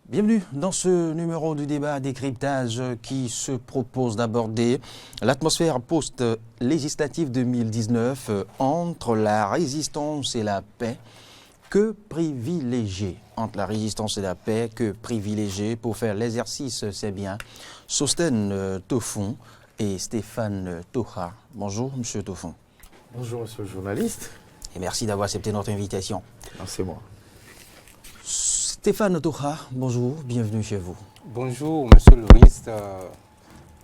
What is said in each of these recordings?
Bienvenue dans ce numéro du débat décryptage qui se propose d'aborder l'atmosphère post-législative 2019 entre la résistance et la paix. Que privilégier entre la résistance et la paix? Que privilégier pour faire l'exercice? C'est bien Sostène Tofon et Stéphane Toha. Bonjour, monsieur Tofon. Bonjour, monsieur le journaliste. Et merci d'avoir accepté notre invitation. Non, c'est moi. Stéphane Toha, bonjour, bienvenue chez vous. Bonjour, monsieur Loris.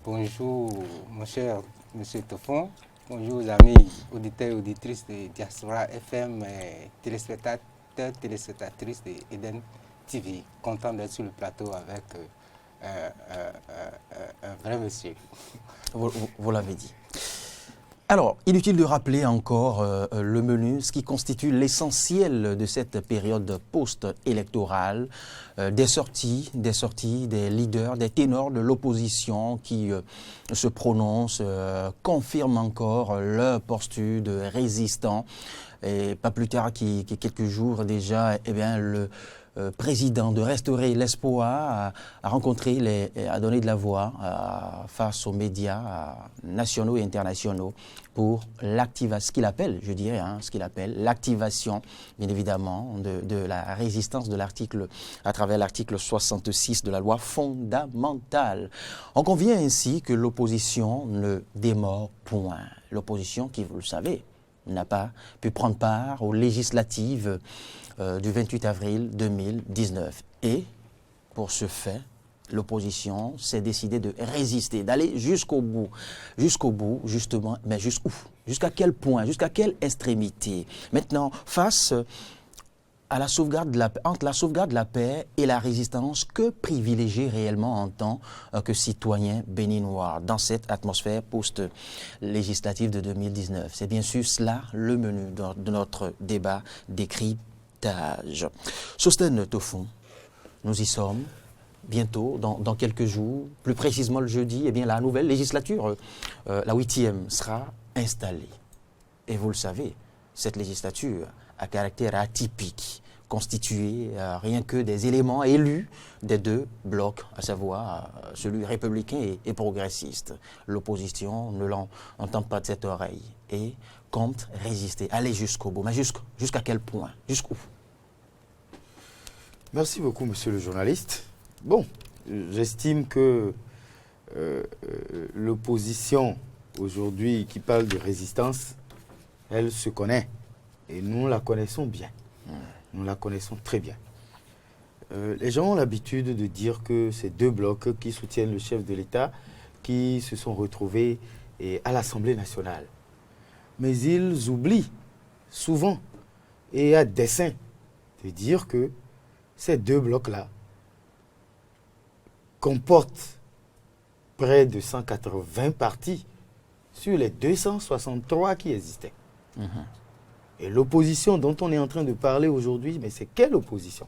Bonjour, mon cher monsieur Tofon. Bonjour, aux amis auditeurs et auditrices de Diaspora FM et téléspectatrices de Eden TV. Content d'être sur le plateau avec un vrai monsieur. Vous l'avez dit. Alors, inutile de rappeler encore le menu, ce qui constitue l'essentiel de cette période post-électorale, des sorties des leaders, des ténors de l'opposition qui se prononcent, confirment encore leur posture de résistant. Et pas plus tard qu'il y a quelques jours déjà, eh bien, le président de Restaurer l'Espoir a rencontré, a donné de la voix face aux médias nationaux et internationaux pour l'activation, ce qu'il appelle, je dirais, ce qu'il appelle l'activation, bien évidemment, de la résistance de l'article, à travers l'article 66 de la loi fondamentale. On convient ainsi que l'opposition ne démord point. L'opposition qui, vous le savez, n'a pas pu prendre part aux législatives du 28 avril 2019. Et, pour ce fait, l'opposition s'est décidée de résister, d'aller jusqu'au bout, justement, mais jusqu'où? Jusqu'à quel point? Jusqu'à quelle extrémité? Maintenant, face à la sauvegarde de la paix, entre la sauvegarde de la paix et la résistance, que privilégier réellement en tant que citoyen béninois dans cette atmosphère post-législative de 2019? C'est bien sûr cela le menu de notre débat décryptage. Sostène Tofon, nous y sommes bientôt, dans quelques jours, plus précisément le jeudi, eh bien, la nouvelle législature, la 8e, sera installée. Et vous le savez, cette législature à caractère atypique, constitué rien que des éléments élus des deux blocs, à savoir celui républicain et progressiste. L'opposition ne l'entend pas de cette oreille et compte résister, aller jusqu'au bout. Mais jusqu'à quel point? Jusqu'où? Merci beaucoup, monsieur le journaliste. Bon, j'estime que l'opposition aujourd'hui qui parle de résistance, elle se connaît. Et nous la connaissons bien. Nous la connaissons très bien. Les gens ont l'habitude de dire que ces deux blocs qui soutiennent le chef de l'État, qui se sont retrouvés à l'Assemblée nationale. Mais ils oublient souvent et à dessein de dire que ces deux blocs-là comportent près de 180 partis sur les 263 qui existaient. Et l'opposition dont on est en train de parler aujourd'hui, mais c'est quelle opposition?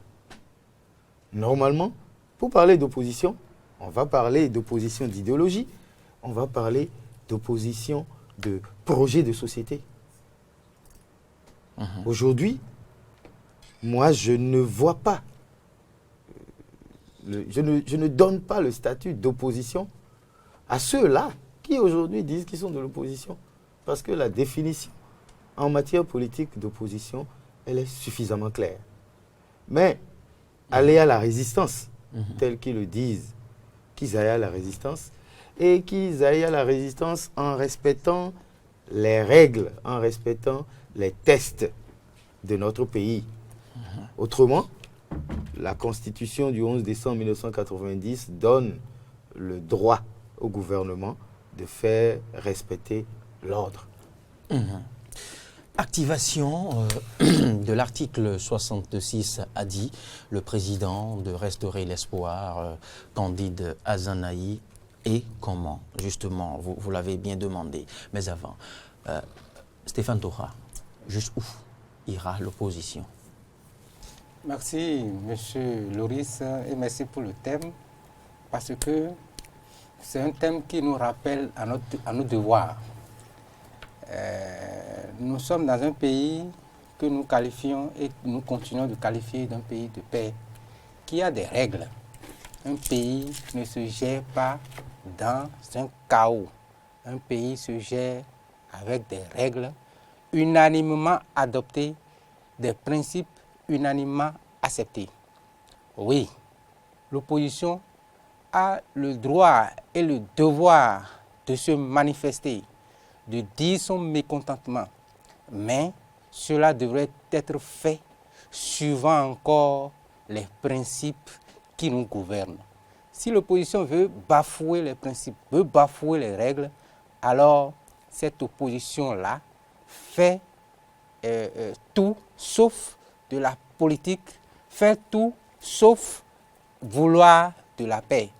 Normalement, pour parler d'opposition, on va parler d'opposition d'idéologie, on va parler d'opposition de projet de société. Aujourd'hui, moi, je ne vois pas, je ne donne pas le statut d'opposition à ceux-là qui aujourd'hui disent qu'ils sont de l'opposition. Parce que la définition en matière politique d'opposition, elle est suffisamment claire. Mais aller à la résistance, tels qu'ils le disent, qu'ils aillent à la résistance, et qu'ils aillent à la résistance en respectant les règles, en respectant les tests de notre pays. Autrement, la Constitution du 11 décembre 1990 donne le droit au gouvernement de faire respecter l'ordre. Activation de l'article 66 a dit le président de Restaurer l'Espoir, Candide Azanaï, et comment, justement, vous l'avez bien demandé. Mais avant, Stéphane Toha, jusqu'où ira l'opposition? Merci, monsieur Loris, et merci pour le thème, parce que c'est un thème qui nous rappelle à nos devoirs. Nous sommes dans un pays que nous qualifions et nous continuons de qualifier d'un pays de paix, qui a des règles un pays ne se gère pas dans un chaos. Un pays se gère avec des règles unanimement adoptées, des principes unanimement acceptés. Oui, l'opposition a le droit et le devoir de se manifester, de dire son mécontentement, mais cela devrait être fait suivant encore les principes qui nous gouvernent. Si l'opposition veut bafouer les principes, veut bafouer les règles, alors cette opposition-là fait tout sauf de la politique, fait tout sauf vouloir de la paix.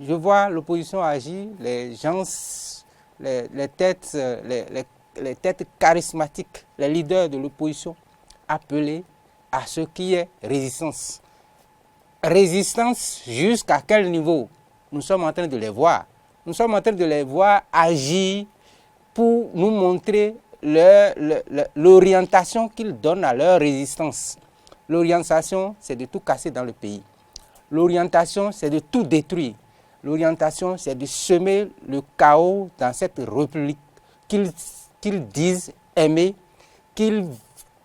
Je vois l'opposition agir, les gens, les têtes charismatiques, les leaders de l'opposition appeler à ce qui est résistance. Résistance jusqu'à quel niveau? Nous sommes en train de les voir. Nous sommes en train de les voir agir pour nous montrer l'orientation qu'ils donnent à leur résistance. L'orientation, c'est de tout casser dans le pays. L'orientation, c'est de tout détruire. L'orientation, c'est de semer le chaos dans cette république qu'ils disent aimer, qu'ils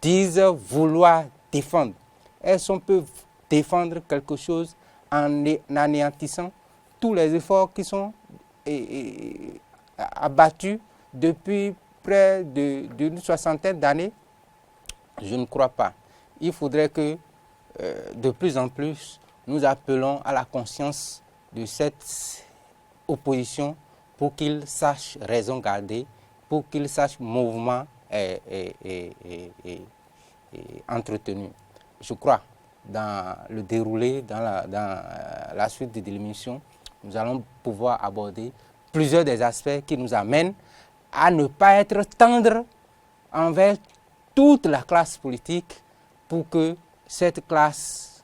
disent vouloir défendre. Est-ce qu'on peut défendre quelque chose en anéantissant tous les efforts qui sont abattus depuis près d'une soixantaine d'années? Je ne crois pas. Il faudrait que de plus en plus nous appelons à la conscience de cette opposition pour qu'ils sachent raison garder, pour qu'ils sachent mouvement entretenu. Je crois, dans le déroulé, dans la suite de l'émission, nous allons pouvoir aborder plusieurs des aspects qui nous amènent à ne pas être tendres envers toute la classe politique pour que cette classe,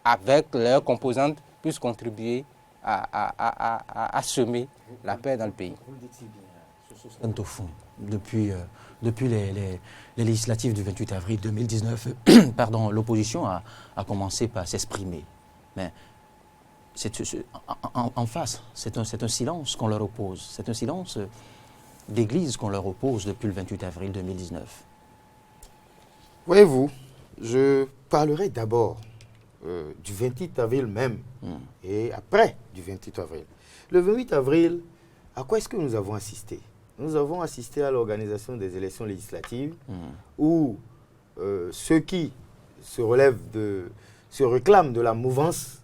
avec leurs composantes, puisse contribuer à semer la paix dans le pays. Au fond, depuis les législatives du 28 avril 2019, pardon, l'opposition a commencé par s'exprimer. Mais en face, c'est un silence qu'on leur oppose. C'est un silence d'église qu'on leur oppose depuis le 28 avril 2019. Voyez-vous, je parlerai d'abord du 28 avril même et après du 28 avril. Le 28 avril, à quoi est-ce que nous avons assisté? Nous avons assisté à l'organisation des élections législatives où ceux qui se réclament de la mouvance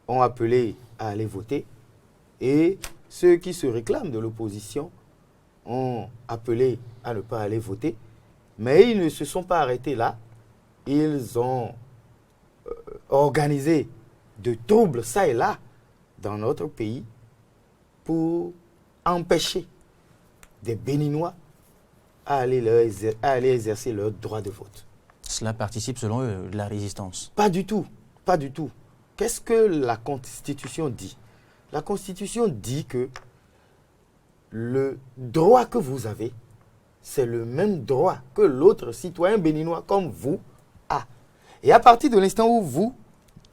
ont appelé à aller voter et ceux qui se réclament de l'opposition ont appelé à ne pas aller voter. Mais ils ne se sont pas arrêtés là. Ils ont organisé de troubles ça et là dans notre pays pour empêcher des Béninois à aller exercer leur droit de vote. Cela participe, selon eux, de la résistance. Pas du tout, pas du tout. Qu'est-ce que la Constitution dit? La Constitution dit que le droit que vous avez, c'est le même droit que l'autre citoyen béninois comme vous a. Et à partir de l'instant où vous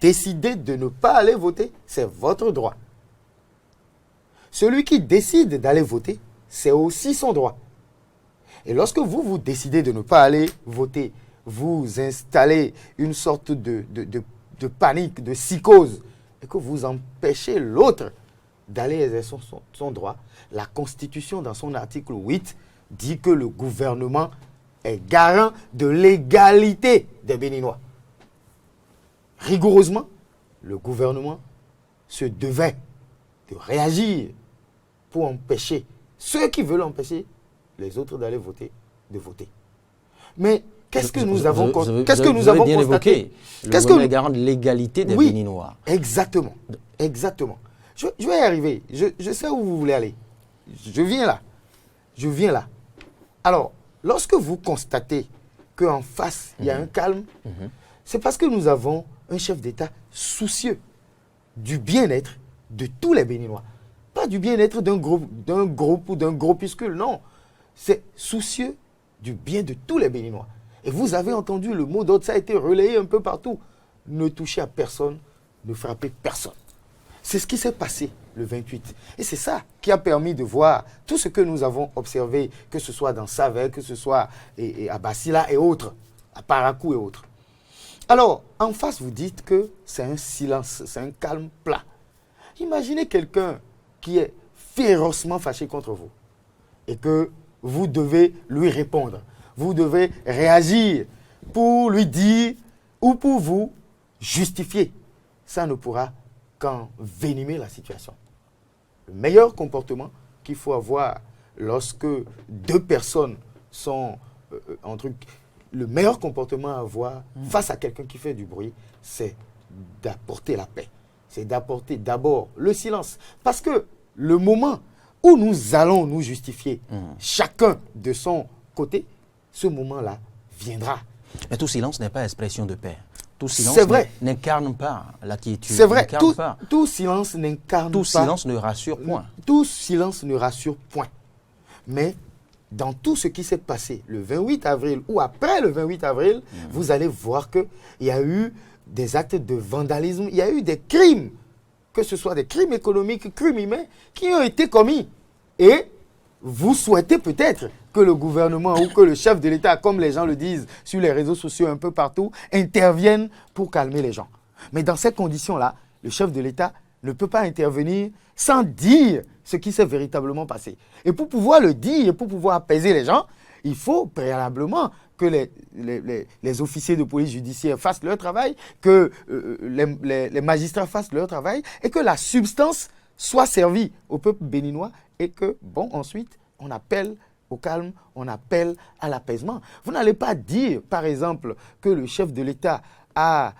décidez de ne pas aller voter, c'est votre droit. Celui qui décide d'aller voter, c'est aussi son droit. Et lorsque vous décidez de ne pas aller voter, vous installez une sorte de panique, de psychose, et que vous empêchez l'autre d'aller exercer son droit, la Constitution, dans son article 8, dit que le gouvernement est garant de l'égalité des Béninois. Rigoureusement, le gouvernement se devait de réagir pour empêcher ceux qui veulent empêcher les autres d'aller voter, de voter. Mais qu'est-ce que nous avons constaté? Le gouvernement est garant de l'égalité des Béninois. Exactement. Exactement. Je vais y arriver. Je sais où vous voulez aller. Je viens là. Alors, lorsque vous constatez qu'en face, il y a un calme, c'est parce que nous avons un chef d'État soucieux du bien-être de tous les Béninois. Pas du bien-être d'un groupe ou d'un groupuscule, non. C'est soucieux du bien de tous les Béninois. Et vous avez entendu le mot d'ordre, ça a été relayé un peu partout. Ne touchez à personne, ne frapper personne. C'est ce qui s'est passé le 28. Et c'est ça qui a permis de voir tout ce que nous avons observé, que ce soit dans Savès, que ce soit à Bassila et autres, à Parakou et autres. Alors, en face, vous dites que c'est un silence, c'est un calme plat. Imaginez quelqu'un qui est férocement fâché contre vous et que vous devez lui répondre. Vous devez réagir pour lui dire ou pour vous justifier. Ça ne pourra qu'envenimer la situation. Le meilleur comportement qu'il faut avoir lorsque deux personnes sont en truc, le meilleur comportement à avoir face à quelqu'un qui fait du bruit, c'est d'apporter la paix. C'est d'apporter d'abord le silence. Parce que le moment où nous allons nous justifier, chacun de son côté, ce moment-là viendra. Mais tout silence n'est pas expression de paix. Tout silence n'incarne pas la quiétude. C'est vrai, tout silence n'incarne pas. Tout silence ne rassure point. Tout silence ne rassure point. Mais dans tout ce qui s'est passé le 28 avril ou après le 28 avril, vous allez voir qu'il y a eu des actes de vandalisme, il y a eu des crimes, que ce soit des crimes économiques, crimes humains, qui ont été commis. Et vous souhaitez peut-être que le gouvernement ou que le chef de l'État, comme les gens le disent sur les réseaux sociaux un peu partout, intervienne pour calmer les gens. Mais dans ces conditions-là, le chef de l'État ne peut pas intervenir sans dire ce qui s'est véritablement passé. Et pour pouvoir le dire, pour pouvoir apaiser les gens, il faut préalablement que les officiers de police judiciaire fassent leur travail, que les magistrats fassent leur travail et que la substance soit servie au peuple béninois et que, bon, ensuite, on appelle au calme, on appelle à l'apaisement. Vous n'allez pas dire, par exemple, que le chef de l'État a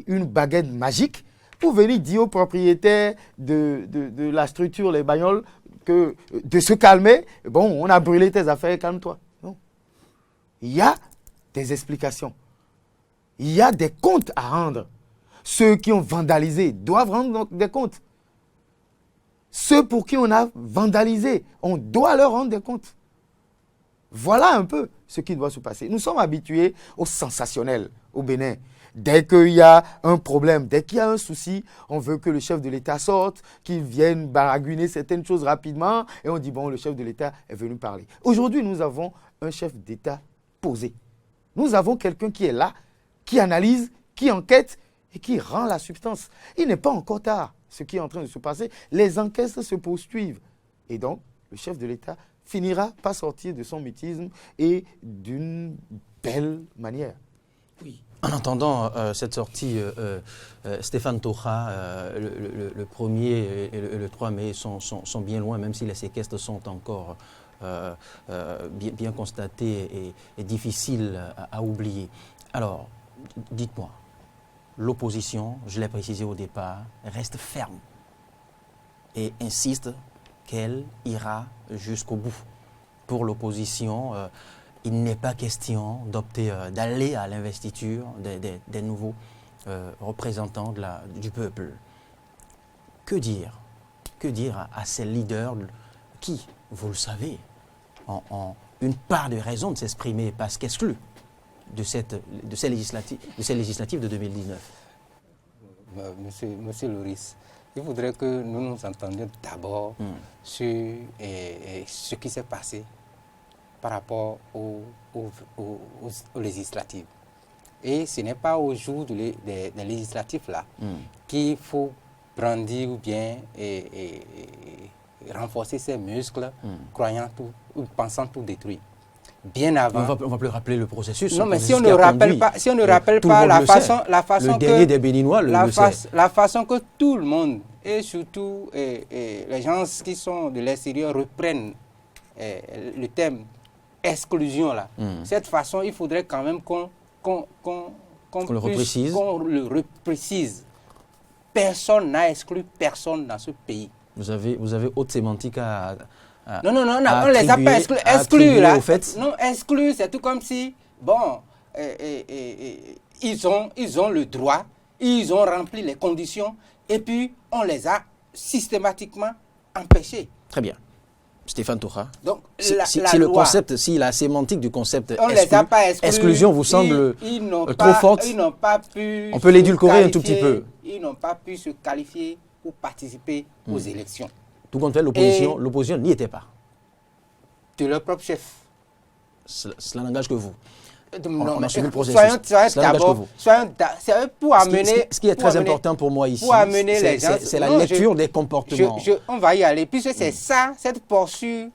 une baguette magique pour venir dire aux propriétaires de la structure, les bagnoles, de se calmer. Bon, on a brûlé tes affaires, calme-toi. Non. Il y a des explications. Il y a des comptes à rendre. Ceux qui ont vandalisé doivent rendre des comptes. Ceux pour qui on a vandalisé, on doit leur rendre des comptes. Voilà un peu ce qui doit se passer. Nous sommes habitués au sensationnel au Bénin. Dès qu'il y a un problème, dès qu'il y a un souci, on veut que le chef de l'État sorte, qu'il vienne baragouiner certaines choses rapidement, et on dit, bon, le chef de l'État est venu parler. Aujourd'hui, nous avons un chef d'État posé. Nous avons quelqu'un qui est là, qui analyse, qui enquête et qui rend la substance. Il n'est pas encore tard, ce qui est en train de se passer. Les enquêtes se poursuivent. Et donc, le chef de l'État finira par sortir de son mutisme et d'une belle manière. Oui. En entendant cette sortie, Stéphane Tocha, le 1er et le 3 mai sont bien loin, même si les séquestres sont encore bien constatés et difficiles à oublier. Alors, dites-moi, l'opposition, je l'ai précisé au départ, reste ferme et insiste qu'elle ira jusqu'au bout. Pour l'opposition, il n'est pas question d'opter, d'aller à l'investiture des nouveaux représentants du peuple. Que dire à ces leaders qui, vous le savez, ont une part de raison de s'exprimer parce qu'exclus de ces législatives de 2019? Monsieur Loris, il faudrait que nous nous entendions d'abord sur ce qui s'est passé par rapport aux législatives. Et ce n'est pas au jour des législatives là qu'il faut brandir ou bien renforcer ses muscles, croyant tout, ou pensant tout détruire. Bien avant. On va plus rappeler le processus. Non, mais si on ne rappelle pas, la façon le dernier des Béninois la façon que tout le monde et surtout les gens qui sont de l'extérieur reprennent le thème exclusion là. Cette façon, il faudrait quand même qu'on le reprécise. Personne n'a exclu personne dans ce pays. Vous avez haute sémantique à non, on ne les a pas exclus là. Non, exclus, c'est tout comme si, bon, ils ont le droit, ils ont rempli les conditions, et puis on les a systématiquement empêchés. Très bien. Stéphane Tocha, donc, si la sémantique du concept exclusion vous semble trop forte, ils n'ont pas pu. On peut l'édulcorer un tout petit peu. ils n'ont pas pu se qualifier pour participer aux élections. Tout compte fait, l'opposition n'y était pas. De leur propre chef. Cela n'engage que vous. On a suivi le processus. Cela n'engage que vous. C'est pour amener... Ce qui est très important pour moi ici, c'est la lecture des comportements. On va y aller, puisque c'est ça, cette posture,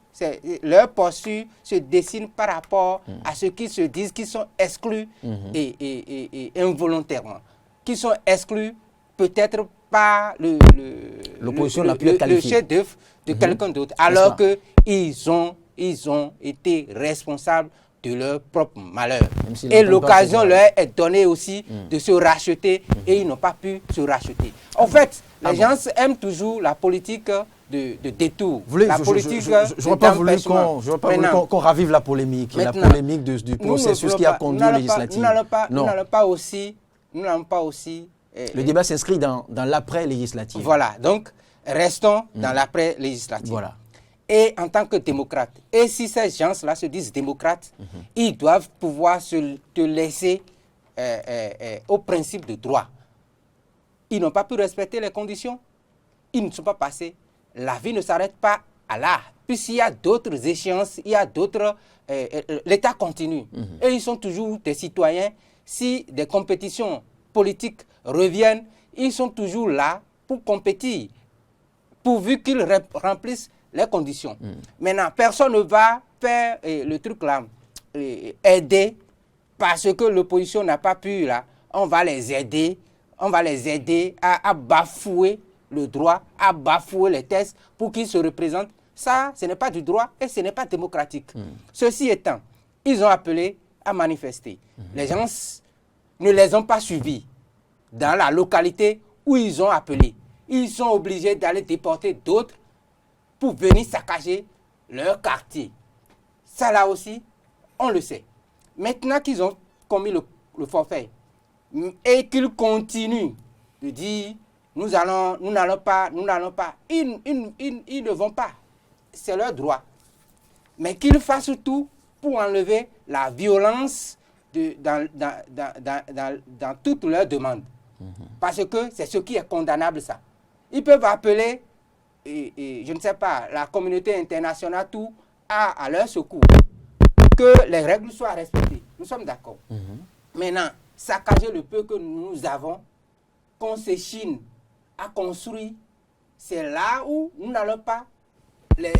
leur posture se dessine par rapport à ceux qui se disent qu'ils sont exclus et involontairement. Qui sont exclus peut-être par l'opposition n'a pu être qualifiée. Le chef-d'œuvre de quelqu'un d'autre, alors qu'ils ont été responsables de leur propre malheur. Et l'occasion leur est donnée aussi de se racheter et ils n'ont pas pu se racheter. En fait, les gens aiment toujours la politique de détour. Je n'aurais pas voulu qu'on ravive la polémique, du processus qui a conduit aux législatives. Nous n'allons pas aussi... Le débat s'inscrit dans l'après-législative. Voilà, donc restons dans l'après-législative. Voilà. Et en tant que démocrate, et si ces gens-là se disent démocrates, ils doivent pouvoir se laisser au principe de droit. Ils n'ont pas pu respecter les conditions, ils ne sont pas passés. La vie ne s'arrête pas à là, puisqu'il y a d'autres échéances, il y a d'autres... l'État continue. Et ils sont toujours des citoyens. Si des compétitions politiques reviennent, ils sont toujours là pour compétir, pourvu qu'ils remplissent les conditions. Maintenant, personne ne va faire le truc là, aider, parce que l'opposition n'a pas pu là. On va les aider à bafouer le droit, à bafouer les tests pour qu'ils se représentent. Ça, ce n'est pas du droit et ce n'est pas démocratique. Ceci étant, ils ont appelé à manifester. Les gens ne les ont pas suivis dans la localité où ils ont appelé. Ils sont obligés d'aller déporter d'autres pour venir saccager leur quartier. Ça là aussi, on le sait. Maintenant qu'ils ont commis le forfait et qu'ils continuent de dire nous n'allons pas, ils ne vont pas. C'est leur droit. Mais qu'ils fassent tout pour enlever la violence dans toutes leurs demandes. Parce que c'est ce qui est condamnable, ça. Ils peuvent appeler, je ne sais pas, la communauté internationale, tout à leur secours. Que les règles soient respectées. Nous sommes d'accord. Maintenant, saccager le peu que nous avons, qu'on s'échine à construire, c'est là où nous n'allons pas les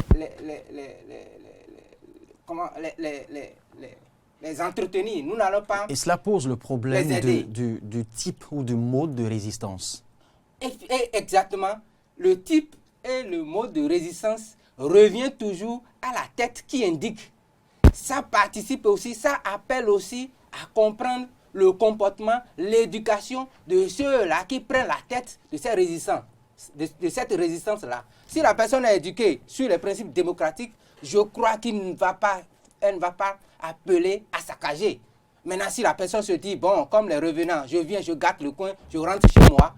entretenir. Nous n'allons pas. Et cela pose le problème du type ou du mode de résistance. Exactement. Le type et le mode de résistance revient toujours à la tête qui indique. Ça participe aussi, ça appelle aussi à comprendre le comportement, l'éducation de ceux-là qui prennent la tête de ces résistants, de cette résistance-là. Si la personne est éduquée sur les principes démocratiques, je crois qu'elle ne va pas appeler à saccager. Maintenant, si la personne se dit, bon, comme les revenants, je viens, je gâte le coin, je rentre chez moi,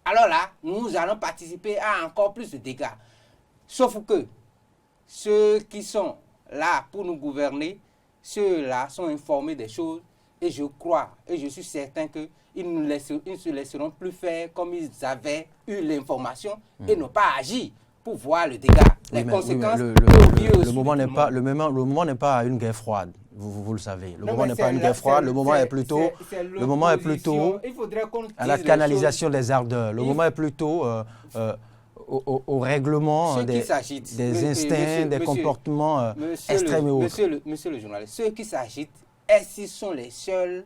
alors là, nous allons participer à encore plus de dégâts. Sauf que ceux qui sont là pour nous gouverner, ceux-là sont informés des choses et je crois et je suis certain qu'ils ne se laisseront plus faire comme ils avaient eu l'information et n'ont pas agi pour voir le dégât, les conséquences. Le moment n'est pas à une guerre froide. Vous le savez. Le moment n'est pas à une guerre froide. Le moment est plutôt à la canalisation des ardeurs. Le moment est plutôt au règlement des instincts, des comportements extrêmes et autres. Monsieur le journaliste, ceux qui s'agitent, est-ce qu'ils sont les seuls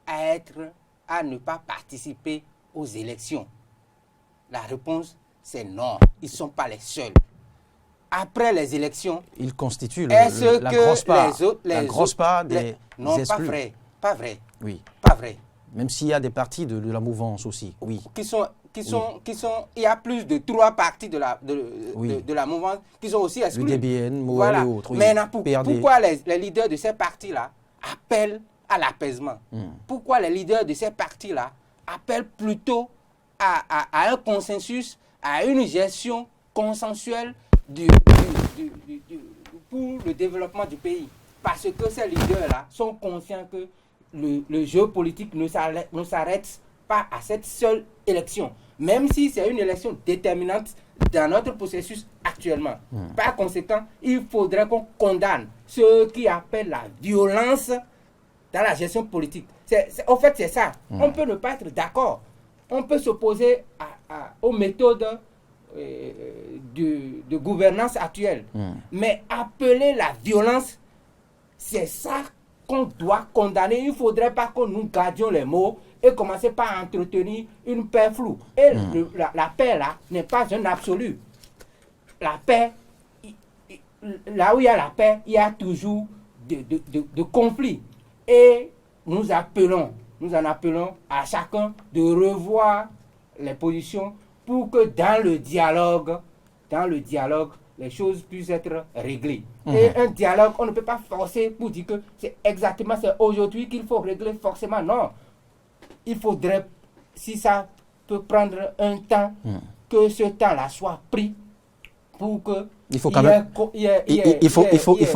à ne pas participer aux élections? La réponse, c'est non. Ils ne sont pas les seuls. Après les élections, ils constituent la grosse part des non, exclus. Pas vrai. Oui. Pas vrai. Même s'il y a des partis de la mouvance aussi. Oui. Il y a plus de 3 partis de la mouvance qui sont aussi exclus. UDBN, Moël et autres. Oui. Maintenant, pourquoi les leaders de ces partis-là appellent à l'apaisement? Pourquoi les leaders de ces partis-là appellent plutôt à un consensus, à une gestion consensuelle pour le développement du pays? Parce que ces leaders-là sont conscients que le jeu politique ne s'arrête pas à cette seule élection, même si c'est une élection déterminante dans notre processus actuellement. Par conséquent, il faudrait qu'on condamne ceux qui appellent la violence dans la gestion politique. En fait, c'est ça. On peut ne pas être d'accord. On peut s'opposer aux méthodes de gouvernance actuelle. Mais appeler la violence, c'est ça qu'on doit condamner. Il ne faudrait pas que nous gardions les mots et commencer par entretenir une paix floue. Et la paix, là, n'est pas un absolu. La paix, là où il y a la paix, il y a toujours de conflits. Et nous en appelons à chacun de revoir les positions pour que dans le dialogue, les choses puissent être réglées. Et un dialogue, on ne peut pas forcer pour dire que c'est aujourd'hui qu'il faut régler forcément. Non. Il faudrait, si ça peut prendre un temps, que ce temps-là soit pris pour que... Il faut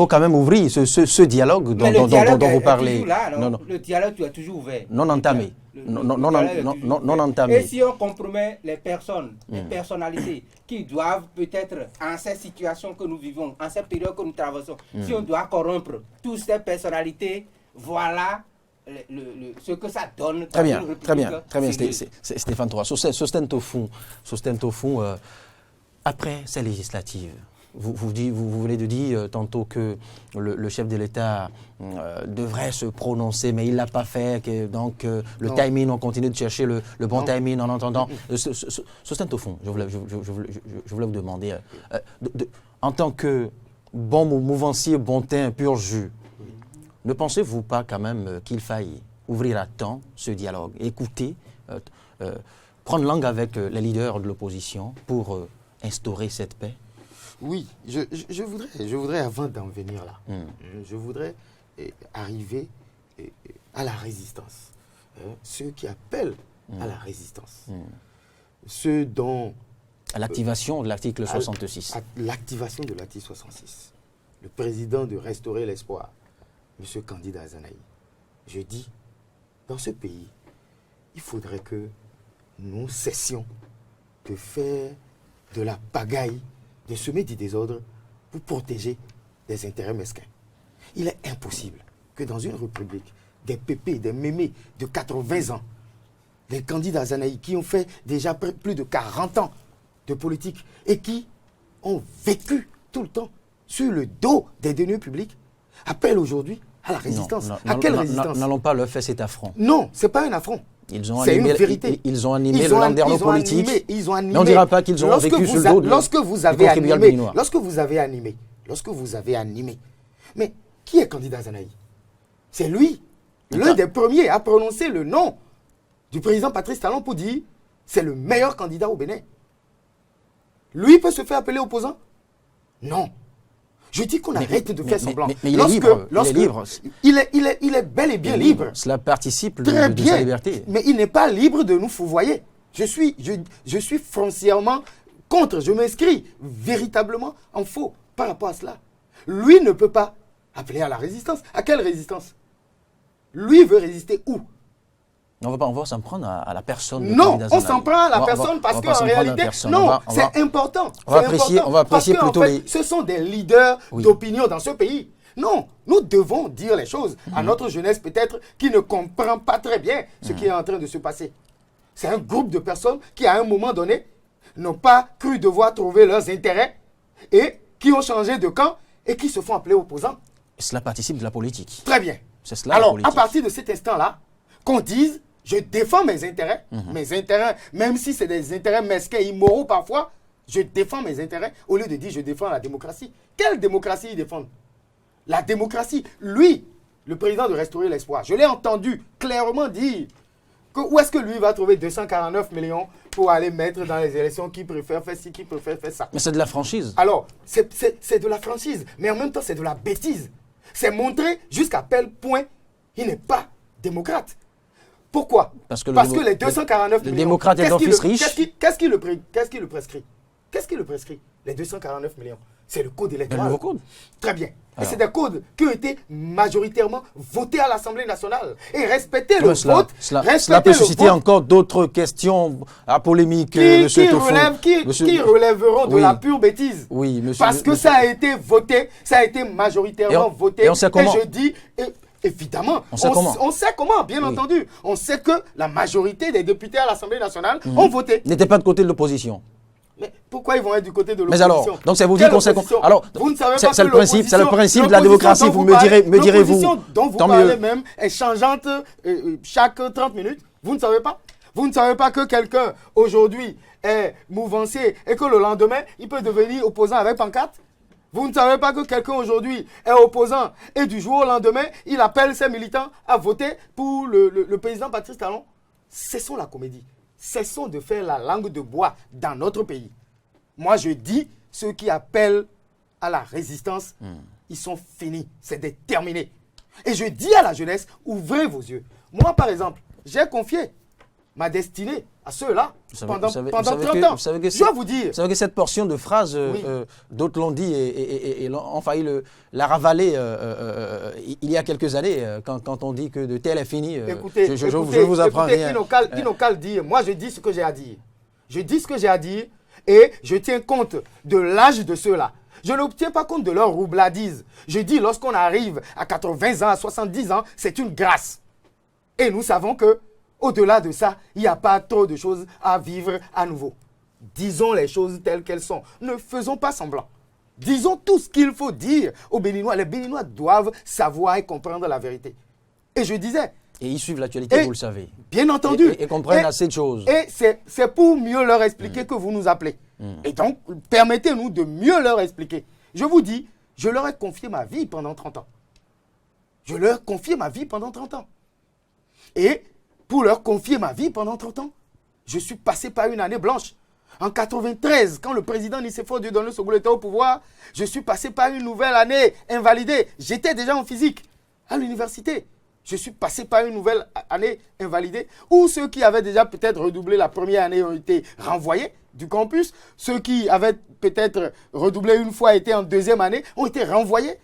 quand même ouvrir ce dialogue dont vous parlez. Le dialogue est toujours ouvert. Non entamé. Non entamé. Et si on compromet les personnes, les personnalités qui doivent peut-être, en cette situation que nous vivons, en cette période que nous traversons, si on doit corrompre toutes ces personnalités, voilà ce que ça donne. Très bien. Stéphane Thoa. Sostento fond, après ces législatives, vous venez de dire tantôt que le chef de l'État devrait se prononcer, mais il ne l'a pas fait. Donc, le timing, on continue de chercher le bon timing en entendant. Sostento fond, je voulais vous demander, en tant que bon mouvancier, bon teint, pur jus, ne pensez-vous pas quand même qu'il faille ouvrir à temps ce dialogue, écouter, prendre langue avec les leaders de l'opposition pour instaurer cette paix? Oui, je voudrais avant d'en venir là, je voudrais arriver à la résistance. Ceux qui appellent à la résistance. Ceux dont... À l'activation de l'article 66. À l'activation de l'article 66. Le président de Restaurer l'Espoir, M. Candide Azanaï. Je dis, dans ce pays, il faudrait que nous cessions de faire de la pagaille, de semer du désordre pour protéger des intérêts mesquins. Il est impossible que dans une république, des pépés, des mémés de 80 ans, des candidats Azanaï qui ont fait déjà plus de 40 ans de politique et qui ont vécu tout le temps sur le dos des deniers publics, appellent aujourd'hui à la résistance. À quelle résistance? N'allons pas leur faire cet affront. Non, ce n'est pas un affront. C'est une vérité. Ils ont animé le landerneau politique. Ils ont animé. Mais on ne dira pas qu'ils ont vécu sur le dos lorsque vous avez animé. Mais qui est candidat Azanaï? C'est lui, l'un des premiers à prononcer le nom du président Patrice Talon pour dire c'est le meilleur candidat au Bénin. Lui peut se faire appeler opposant? Non. Je dis qu'on arrête de faire semblant. Mais il est libre. Il est bel et bien libre. Cela participe de sa liberté. Mais il n'est pas libre de nous fourvoyer. Je suis foncièrement contre. Je m'inscris véritablement en faux par rapport à cela. Lui ne peut pas appeler à la résistance. À quelle résistance? Lui veut résister où? On va s'en prendre à la personne. Non, on s'en prend à la personne parce qu'en réalité, non, c'est important. On va apprécier plutôt les... Ce sont des leaders d'opinion dans ce pays. Non, nous devons dire les choses à notre jeunesse peut-être qui ne comprend pas très bien ce qui est en train de se passer. C'est un groupe de personnes qui, à un moment donné, n'ont pas cru devoir trouver leurs intérêts et qui ont changé de camp et qui se font appeler opposants. Cela participe de la politique. Très bien. C'est cela. Alors, à partir de cet instant-là, qu'on dise, je défends mes intérêts, même si c'est des intérêts mesquins, immoraux parfois, je défends mes intérêts au lieu de dire je défends la démocratie. Quelle démocratie ils défendent? La démocratie, lui, le président de Restaurer l'Espoir, je l'ai entendu clairement dire que où est-ce que lui va trouver 249 millions pour aller mettre dans les élections qui préfère faire ci, qui préfère faire ça. Mais c'est de la franchise. Alors, c'est de la franchise, mais en même temps, c'est de la bêtise. C'est montrer jusqu'à quel point il n'est pas démocrate. Pourquoi? Parce que les 249 millions... Le démocrate est un fils riche. Qu'est-ce qui le prescrit? Qu'est-ce qui le prescrit? Les 249 millions. C'est le code électoral. Le nouveau code. Très bien. Et c'est des codes qui ont été majoritairement votés à l'Assemblée nationale. Et respecter le vote, cela peut susciter encore d'autres questions à polémique, qui relèveront de la pure bêtise. Oui, monsieur. Parce que ça a été voté, ça a été majoritairement voté. Et on sait comment. Et je dis, évidemment, on sait comment, bien entendu. On sait que la majorité des députés à l'Assemblée nationale ont voté. N'étaient pas de côté de l'opposition. Mais pourquoi ils vont être du côté de Mais l'opposition? alors, donc ça vous dit qu'on sait... Alors, vous ne savez pas c'est le principe de la démocratie, vous me direz-vous. L'opposition dont vous parlez même est changeante chaque 30 minutes. Vous ne savez pas? Vous ne savez pas que quelqu'un, aujourd'hui, est mouvancier et que le lendemain, il peut devenir opposant avec pancarte? Vous ne savez pas que quelqu'un, aujourd'hui, est opposant et du jour au lendemain, il appelle ses militants à voter pour le président Patrice Talon? Cessons la comédie. Cessons de faire la langue de bois dans notre pays. Moi, je dis, ceux qui appellent à la résistance, ils sont finis. C'est déterminé. Et je dis à la jeunesse, ouvrez vos yeux. Moi, par exemple, j'ai confié ma destinée à ceux-là pendant 30 ans. Je dois vous dire. Vous savez que cette portion de phrase, d'autres l'ont dit et ont failli la ravaler il y a quelques années, quand on dit que de tel est fini. Écoutez, je vous apprends rien. Il n'a qu'à le dire. Moi, je dis ce que j'ai à dire. Je dis ce que j'ai à dire et je tiens compte de l'âge de ceux-là. Je ne tiens pas compte de leur roubladise. Je dis, lorsqu'on arrive à 80 ans, à 70 ans, c'est une grâce. Et nous savons que au-delà de ça, il n'y a pas trop de choses à vivre à nouveau. Disons les choses telles qu'elles sont. Ne faisons pas semblant. Disons tout ce qu'il faut dire aux Béninois. Les Béninois doivent savoir et comprendre la vérité. Et je disais... Et ils suivent l'actualité, vous le savez. Bien entendu. Et comprennent assez de choses. Et c'est pour mieux leur expliquer que vous nous appelez. Et donc, permettez-nous de mieux leur expliquer. Je vous dis, je leur ai confié ma vie pendant 30 ans. Je leur ai confié ma vie pendant 30 ans. Et... pour leur confier ma vie pendant 30 ans. Je suis passé par une année blanche. En 93, quand le président Nicéphore Dieudonné Sogolo était au pouvoir, je suis passé par une nouvelle année invalidée. J'étais déjà en physique à l'université. Je suis passé par une nouvelle année invalidée où ceux qui avaient déjà peut-être redoublé la première année ont été renvoyés du campus. Ceux qui avaient peut-être redoublé une fois étaient en deuxième année ont été renvoyés.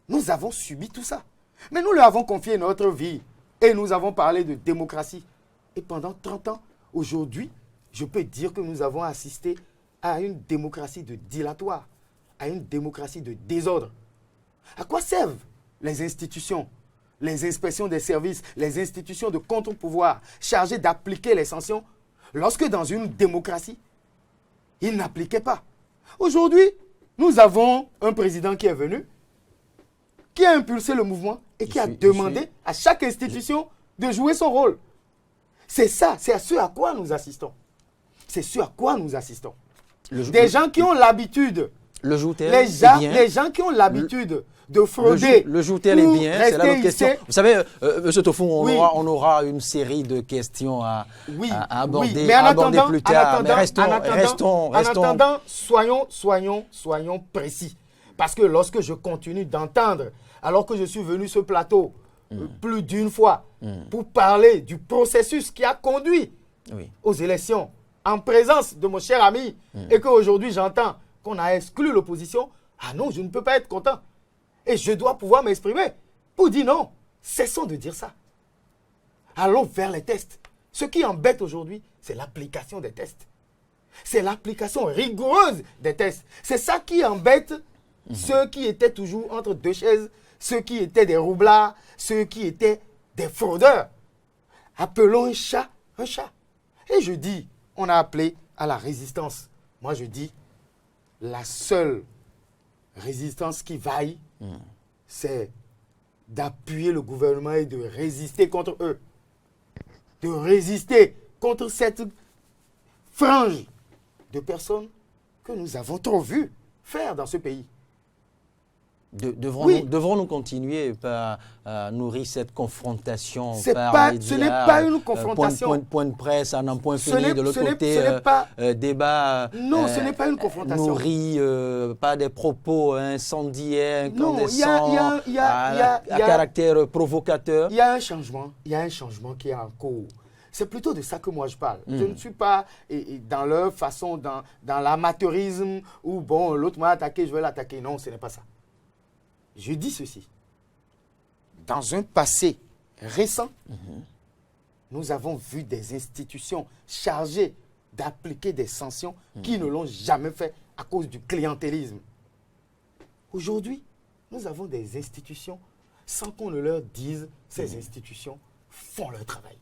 Nous avons subi tout ça. Mais nous leur avons confié notre vie. Et nous avons parlé de démocratie. Et pendant 30 ans, aujourd'hui, je peux dire que nous avons assisté à une démocratie de dilatoire, à une démocratie de désordre. À quoi servent les institutions, les inspections des services, les institutions de contre-pouvoir chargées d'appliquer les sanctions lorsque dans une démocratie, ils n'appliquaient pas? Aujourd'hui, nous avons un président qui est venu, qui a impulsé le mouvement et qui a demandé à chaque institution de jouer son rôle. C'est ça, c'est à ce à quoi nous assistons. C'est ce à quoi nous assistons. Des gens qui ont l'habitude, les gens qui ont l'habitude de frauder. Le joue-t-elle est bien, c'est là notre question. Vous savez, M. Tofou, on aura une série de questions à aborder, mais aborder plus tard. Mais restons. En attendant, soyons précis. Parce que lorsque je continue d'entendre, alors que je suis venu sur ce plateau plus d'une fois pour parler du processus qui a conduit aux élections en présence de mon cher ami et qu'aujourd'hui j'entends qu'on a exclu l'opposition, ah non, je ne peux pas être content. Et je dois pouvoir m'exprimer pour dire non, cessons de dire ça. Allons vers les tests. Ce qui embête aujourd'hui, c'est l'application des tests. C'est l'application rigoureuse des tests. C'est ça qui embête ceux qui étaient toujours entre deux chaises, ceux qui étaient des roublards, ceux qui étaient des fraudeurs. Appelons un chat un chat. Et je dis, on a appelé à la résistance. Moi, je dis, la seule résistance qui vaille, c'est d'appuyer le gouvernement et de résister contre eux. De résister contre cette frange de personnes que nous avons trop vues faire dans ce pays. Devrons-nous continuer par nourrir cette confrontation ce n'est pas une confrontation. Point de presse, en un point fini, de l'autre côté, débat. Non, ce n'est pas une confrontation. Nourri par des propos incendiaires, incandescents, à caractère provocateur. Il y a un changement qui est en cours. C'est plutôt de ça que moi je parle. Je ne suis pas dans leur façon, dans l'amateurisme, où bon, l'autre m'a attaqué, je vais l'attaquer. Non, ce n'est pas ça. Je dis ceci. Dans un passé récent, nous avons vu des institutions chargées d'appliquer des sanctions qui ne l'ont jamais fait à cause du clientélisme. Aujourd'hui, nous avons des institutions sans qu'on ne leur dise, ces institutions font leur travail.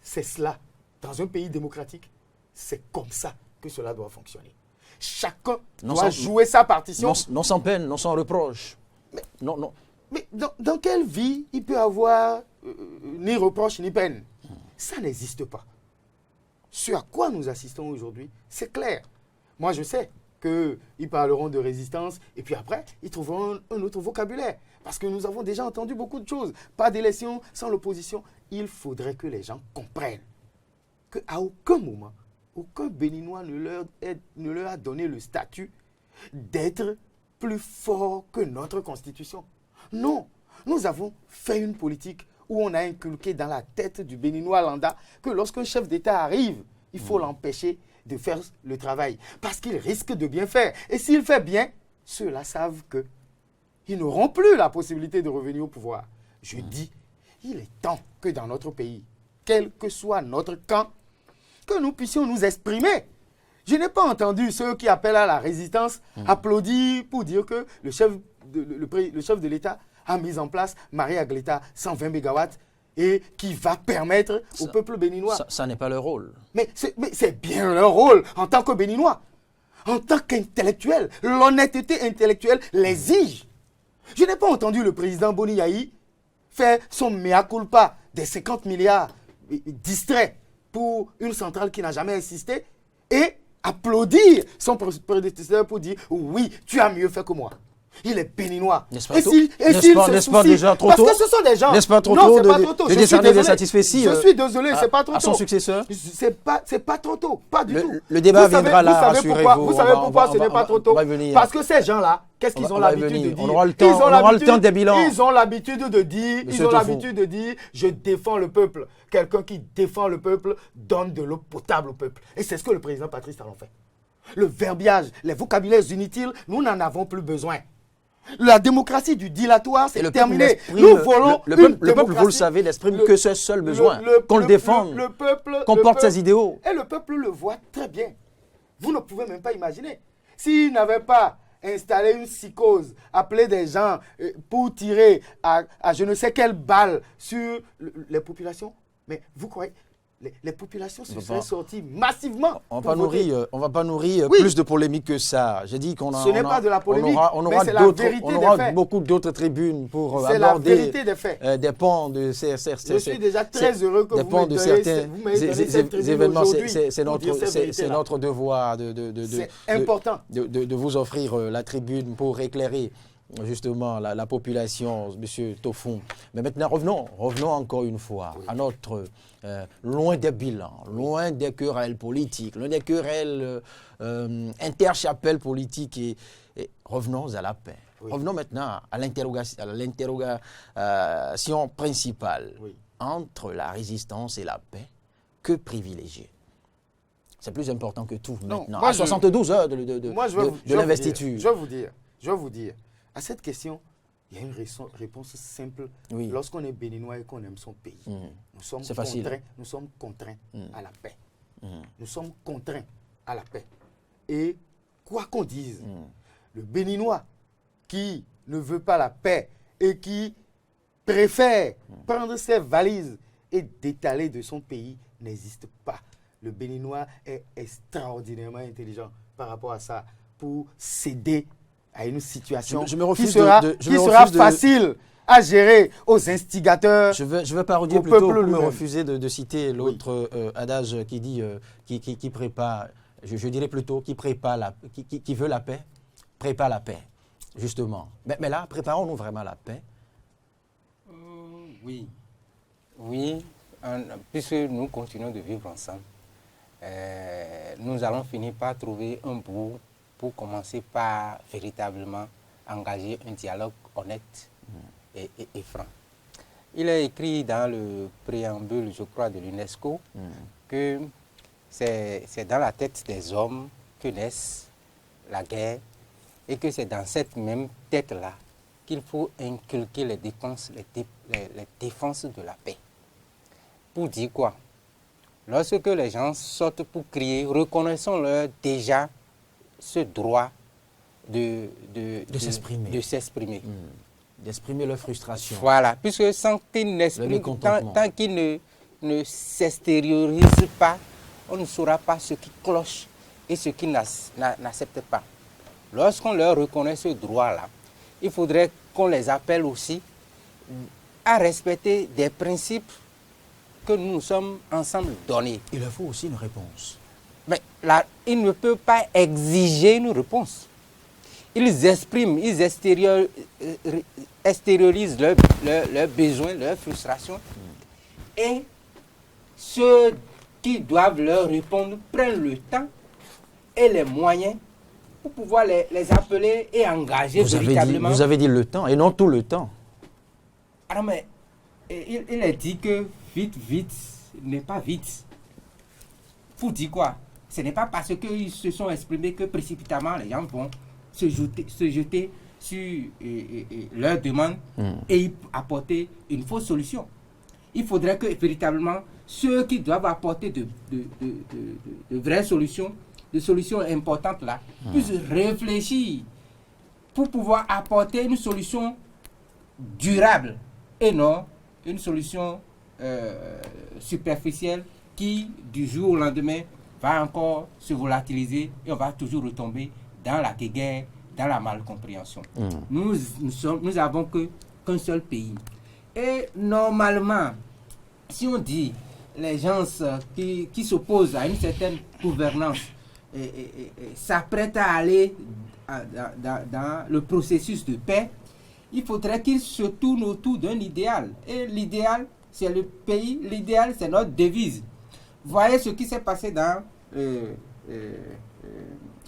C'est cela. Dans un pays démocratique, c'est comme ça que cela doit fonctionner. Chacun doit jouer sa partition. Non sans peine, non sans reproche. Mais dans quelle vie il peut avoir ni reproche ni peine? Ça n'existe pas. Ce à quoi nous assistons aujourd'hui, c'est clair. Moi, je sais qu'ils parleront de résistance et puis après, ils trouveront un autre vocabulaire. Parce que nous avons déjà entendu beaucoup de choses. Pas d'élection sans l'opposition. Il faudrait que les gens comprennent qu'à aucun moment, aucun Béninois ne leur a donné le statut d'être plus fort que notre Constitution. Non, nous avons fait une politique où on a inculqué dans la tête du Béninois lambda que lorsqu'un chef d'État arrive, il faut l'empêcher de faire le travail parce qu'il risque de bien faire. Et s'il fait bien, ceux-là savent qu'ils n'auront plus la possibilité de revenir au pouvoir. Je dis, il est temps que dans notre pays, quel que soit notre camp, que nous puissions nous exprimer. Je n'ai pas entendu ceux qui appellent à la résistance applaudir pour dire que le chef de l'État a mis en place Maria Gleta 120 MW et qui va permettre au peuple béninois. Ça n'est pas leur rôle. Mais c'est bien leur rôle en tant que Béninois. En tant qu'intellectuel, l'honnêteté intellectuelle l'exige. Je n'ai pas entendu le président Boni Yahi faire son mea culpa des 50 milliards distraits pour une centrale qui n'a jamais existé et applaudir son prédécesseur pour dire oui, tu as mieux fait que moi. Il est béninois. N'est-ce pas déjà trop tôt? Parce que ce sont des gens. N'est-ce pas trop tôt de décerner des satisfecits Je suis désolé, c'est pas trop tôt. À son successeur? C'est pas trop tôt, pas du tout. Le débat viendra là, rassurez-vous. Vous savez pourquoi ce n'est pas trop tôt? Parce que ces gens-là, qu'est-ce qu'ils ont l'habitude de dire? On aura le temps des bilans. Ils ont l'habitude de dire, je défends le peuple. Quelqu'un qui défend le peuple donne de l'eau potable au peuple. Et c'est ce que le président Patrice Talon fait. Le verbiage, les vocabulaires inutiles, nous n'en avons plus besoin. La démocratie du dilatoire, c'est terminé. Nous voulons le peuple, vous le savez, n'exprime que ce seul besoin, qu'on le défende, qu'on porte ses idéaux. Et le peuple le voit très bien. Vous ne pouvez même pas imaginer. S'il n'avait pas installé une psychose, appelé des gens pour tirer à je ne sais quelle balle sur les populations, mais vous croyez... Les populations se seraient sorties massivement. On ne va pas nourrir plus de polémiques que ça. J'ai dit qu'on Ce n'est pas de la polémique, on aura beaucoup d'autres tribunes pour aborder des pans de Je suis déjà très heureux que vous m'ayez donné cette tribune aujourd'hui. C'est notre devoir de vous offrir la tribune pour éclairer justement la population, M. Tofun. Mais maintenant, revenons encore une fois à notre... loin des bilans, loin des querelles politiques, loin des querelles interchapelles politiques et revenons à la paix. Oui. Revenons maintenant à l'interrogation principale. Oui. Entre la résistance et la paix, que privilégier? C'est plus important que tout maintenant. À 72 heures de l'investiture. Je vais vous dire. À cette question, il y a une réponse simple. Oui. Lorsqu'on est béninois et qu'on aime son pays, nous sommes contraints à la paix. Nous sommes contraints à la paix. Et quoi qu'on dise, le béninois qui ne veut pas la paix et qui préfère prendre ses valises et d'étaler de son pays n'existe pas. Le béninois est extraordinairement intelligent par rapport à ça pour céder à une situation qui sera facile à gérer aux instigateurs. Je veux parodier plutôt pour me refuser de citer l'autre adage qui dit, qui prépare, je dirais plutôt, qui veut la paix, prépare la paix, justement. Mais là, préparons-nous vraiment la paix? Oui, puisque nous continuons de vivre ensemble, nous allons finir par trouver un bout pour commencer par véritablement engager un dialogue honnête et franc. Il est écrit dans le préambule, je crois, de l'UNESCO que c'est dans la tête des hommes que naissent la guerre et que c'est dans cette même tête-là qu'il faut inculquer les défenses de la paix. Pour dire quoi? Lorsque les gens sortent pour crier, reconnaissons-leur déjà ce droit de s'exprimer. D'exprimer leur frustration. Voilà, puisque sans qu'ils n'expriment, tant qu'ils ne s'extériorisent pas, on ne saura pas ce qui cloche et ce qui n'accepte pas. Lorsqu'on leur reconnaît ce droit-là, il faudrait qu'on les appelle aussi à respecter des principes que nous nous sommes ensemble donnés. Il leur faut aussi une réponse. Mais là, ils ne peuvent pas exiger une réponse. Ils expriment, ils extériorisent leurs besoins, leurs frustrations. Et ceux qui doivent leur répondre prennent le temps et les moyens pour pouvoir les appeler et engager véritablement. Vous avez dit le temps et non tout le temps. Alors, mais il est dit que vite n'est pas vite. Pour dire quoi? Ce n'est pas parce qu'ils se sont exprimés que précipitamment les gens vont se jeter sur leurs demandes et apporter une fausse solution. Il faudrait que véritablement ceux qui doivent apporter de vraies solutions, de solutions importantes là, puissent réfléchir pour pouvoir apporter une solution durable et non une solution superficielle qui, du jour au lendemain, va encore se volatiliser et on va toujours retomber dans la guerre, dans la malcompréhension. Nous avons qu'un seul pays. Et normalement, si on dit les gens qui s'opposent à une certaine gouvernance s'apprêtent à aller dans le processus de paix, il faudrait qu'ils se tournent autour d'un idéal. Et l'idéal, c'est le pays, l'idéal, c'est notre devise. Voyez ce qui s'est passé dans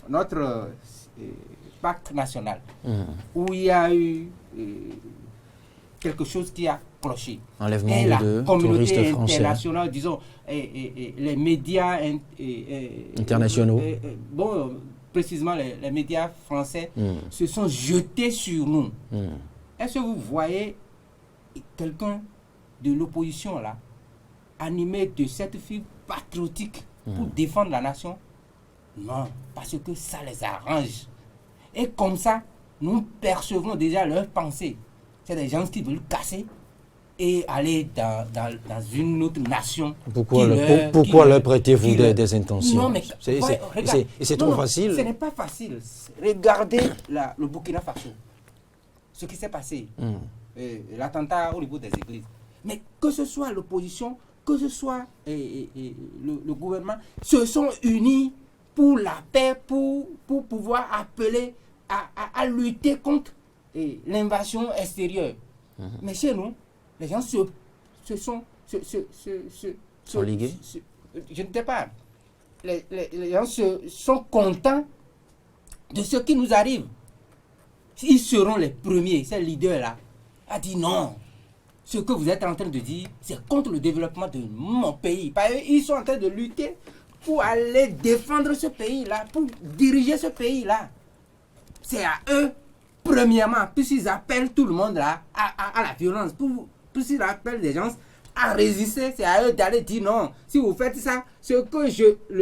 notre pacte national, où il y a eu quelque chose qui a cloché. Enlèvement et la de communauté touristes français. internationale, disons, les médias internationaux, précisément les médias français, se sont jetés sur nous. Est-ce que vous voyez quelqu'un de l'opposition là, animé de cette fibre patriotique pour défendre la nation? Non, parce que ça les arrange. Et comme ça, nous percevons déjà leurs pensées. C'est des gens qui veulent casser et aller dans une autre nation. Pourquoi leur prêtez-vous des intentions? Non, mais c'est trop facile. Ce n'est pas facile. Regardez le Burkina Faso. Ce qui s'est passé. L'attentat au niveau des églises. Mais que ce soit l'opposition, que ce soit le gouvernement, se sont unis pour la paix, pour pouvoir appeler à lutter contre l'invasion extérieure. Mais chez nous, les gens sont ligués. Je ne sais pas. Les gens sont contents de ce qui nous arrive. Ils seront les premiers, ces leaders-là, à dire non. Ce que vous êtes en train de dire, c'est contre le développement de mon pays. Parce qu'ils sont en train de lutter pour aller défendre ce pays-là, pour diriger ce pays-là. C'est à eux, premièrement, puisqu'ils appellent tout le monde là à la violence, puisqu'ils appellent les gens à résister, c'est à eux d'aller dire non. Si vous faites ça,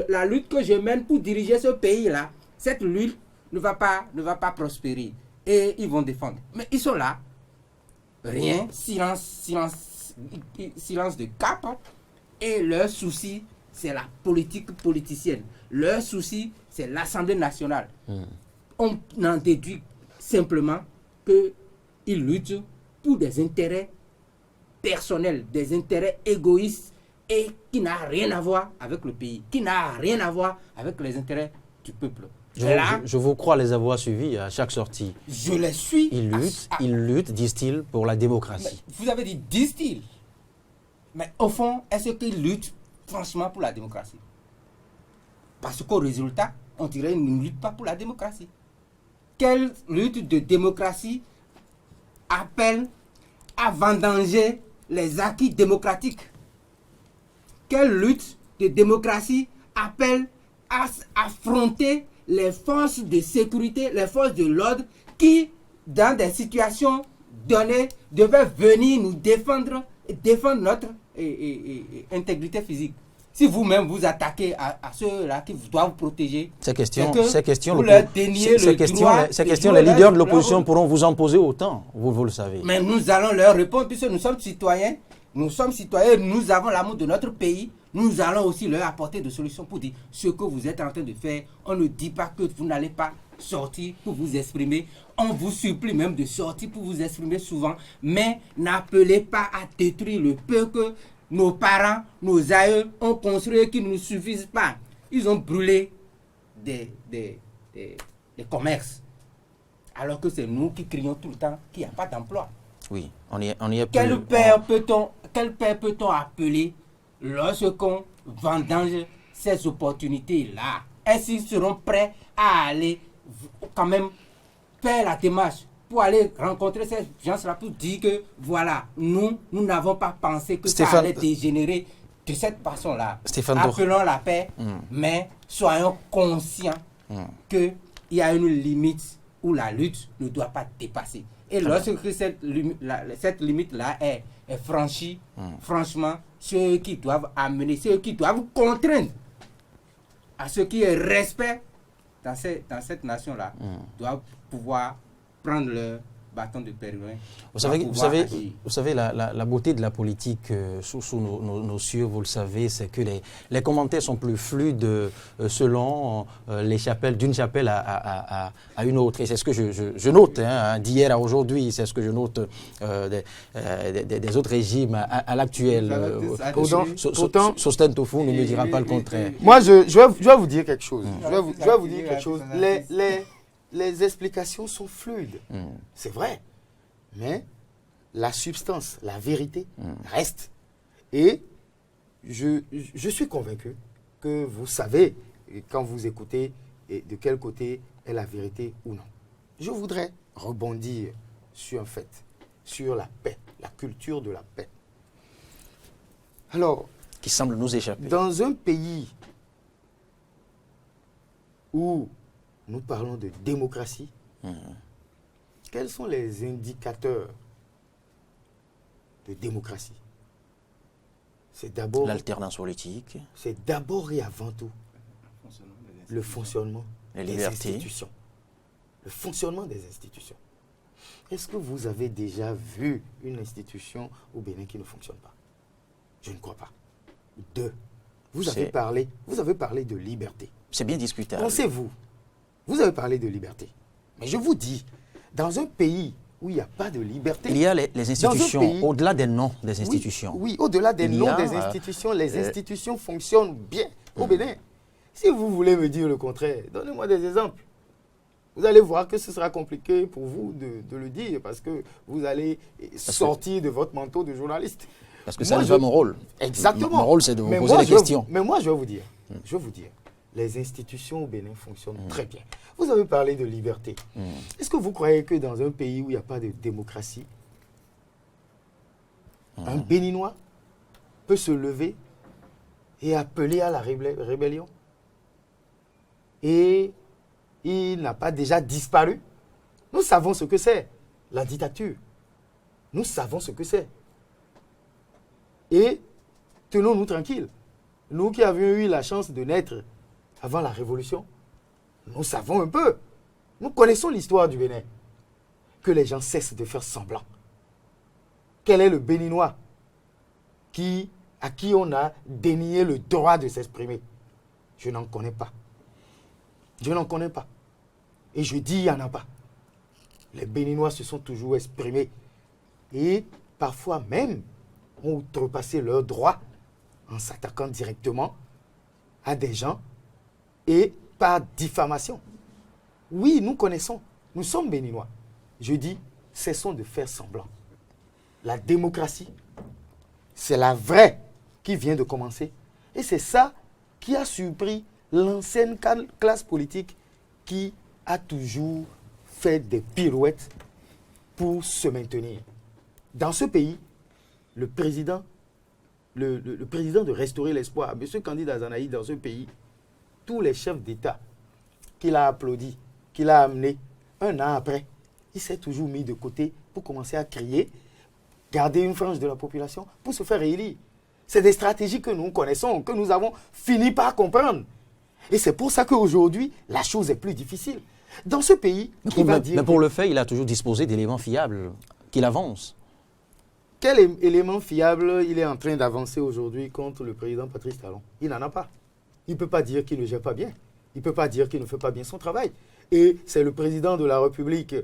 la lutte que je mène pour diriger ce pays-là, cette lutte ne va pas prospérer. Et ils vont défendre. Mais ils sont là. Rien, silence de cap. Et leur souci, c'est la politique politicienne. Leur souci, c'est l'Assemblée nationale. On en déduit simplement qu'ils luttent pour des intérêts personnels, des intérêts égoïstes et qui n'a rien à voir avec le pays, qui n'a rien à voir avec les intérêts du peuple. Je vous crois les avoir suivis à chaque sortie. Je les suis. Ils luttent, disent-ils, pour la démocratie. Mais vous avez dit disent-ils. Mais au fond, est-ce qu'ils luttent franchement pour la démocratie? Parce qu'au résultat, on dirait qu'ils ne luttent pas pour la démocratie. Quelle lutte de démocratie appelle à vendanger les acquis démocratiques? Quelle lutte de démocratie appelle à affronter les forces de sécurité, les forces de l'ordre qui dans des situations données, devait venir nous défendre notre intégrité physique. Si vous-même vous attaquez à ceux-là qui doivent vous protéger, ces questions, vous leur déniez le droit. Ces questions, les leaders de l'opposition pourront vous en poser autant, vous le savez. Mais nous allons leur répondre, puisque nous sommes citoyens, nous avons l'amour de notre pays, nous allons aussi leur apporter des solutions pour dire ce que vous êtes en train de faire. On ne dit pas que vous n'allez pas sortir pour vous exprimer. On vous supplie même de sortir pour vous exprimer souvent, mais n'appelez pas à détruire le peu que nos parents, nos aïeux ont construit et qui ne nous suffisent pas. Ils ont brûlé des commerces. Alors que c'est nous qui crions tout le temps qu'il n'y a pas d'emploi. Oui, on y est Quel père peut-on appeler lorsqu'on vendange ces opportunités-là? Est-ce qu'ils seront prêts à aller quand même faire la démarche pour aller rencontrer ces gens-là pour dire que voilà, nous n'avons pas pensé que ça allait dégénérer de cette façon-là. Appelons la paix, mais soyons conscients qu'il y a une limite où la lutte ne doit pas dépasser. Et lorsque cette limite-là est franchie, franchement, ceux qui doivent amener, ceux qui doivent contraindre à ce qui est respect dans cette nation-là, doivent pouvoir prendre le bâton de pèlerin. Vous savez, la beauté de la politique sous nos cieux, vous le savez, c'est que les commentaires sont plus fluides selon les chapelles, d'une chapelle à une autre. Et c'est ce que je note, d'hier à aujourd'hui, c'est ce que je note des autres régimes à l'actuel. Sosten Tofu ne me dira pas le contraire. Moi, je vais vous dire quelque chose. Je vais vous dire quelque chose. Les explications sont fluides, c'est vrai, mais la substance, la vérité reste. Et je suis convaincu que vous savez, quand vous écoutez, de quel côté est la vérité ou non. Je voudrais rebondir sur un fait, sur la paix, la culture de la paix. Alors, qui semble nous échapper. Dans un pays où nous parlons de démocratie, quels sont les indicateurs de démocratie? C'est d'abord l'alternance politique. C'est d'abord et avant tout le fonctionnement des institutions. Le fonctionnement des institutions. Est-ce que vous avez déjà vu une institution au Bénin qui ne fonctionne pas? Je ne crois pas. Deux, vous avez parlé de liberté. C'est bien discutable. Pensez-vous, vous avez parlé de liberté. Mais je vous dis, dans un pays où il n'y a pas de liberté... Il y a les institutions, au-delà des noms des institutions. Oui, au-delà des noms des institutions, les institutions fonctionnent bien au Bénin. Si vous voulez me dire le contraire, donnez-moi des exemples. Vous allez voir que ce sera compliqué pour vous de le dire parce que vous allez sortir de votre manteau de journaliste. Parce que ça n'est pas mon rôle. Exactement. Mon rôle, c'est de vous poser des questions. Mais moi, je vais vous dire, les institutions au Bénin fonctionnent très bien. Vous avez parlé de liberté. Est-ce que vous croyez que dans un pays où il n'y a pas de démocratie, un Béninois peut se lever et appeler à la rébellion? Et il n'a pas déjà disparu? Nous savons ce que c'est, la dictature. Nous savons ce que c'est. Et tenons-nous tranquilles. Nous qui avions eu la chance de naître avant la Révolution, nous savons un peu. Nous connaissons l'histoire du Bénin. Que les gens cessent de faire semblant. Quel est le Béninois à qui on a dénié le droit de s'exprimer? Je n'en connais pas. Je n'en connais pas. Et je dis, il n'y en a pas. Les Béninois se sont toujours exprimés. Et parfois même, ont outrepassé leurs droits en s'attaquant directement à des gens et par diffamation. Oui, nous connaissons. Nous sommes Béninois. Je dis, cessons de faire semblant. La démocratie, c'est la vraie qui vient de commencer. Et c'est ça qui a surpris l'ancienne classe politique qui a toujours fait des pirouettes pour se maintenir. Dans ce pays, le président de Restaurer l'Espoir, M. Candidat Zanaï, dans ce pays, tous les chefs d'État qu'il a applaudis, qu'il a amenés, un an après, il s'est toujours mis de côté pour commencer à crier, garder une frange de la population pour se faire réélire. C'est des stratégies que nous connaissons, que nous avons fini par comprendre. Et c'est pour ça qu'aujourd'hui, la chose est plus difficile. Dans ce pays, mais pour le fait, il a toujours disposé d'éléments fiables qu'il avance. Quel élément fiable il est en train d'avancer aujourd'hui contre le président Patrice Talon? Il n'en a pas. Il ne peut pas dire qu'il ne gère pas bien. Il ne peut pas dire qu'il ne fait pas bien son travail. Et c'est le président de la République,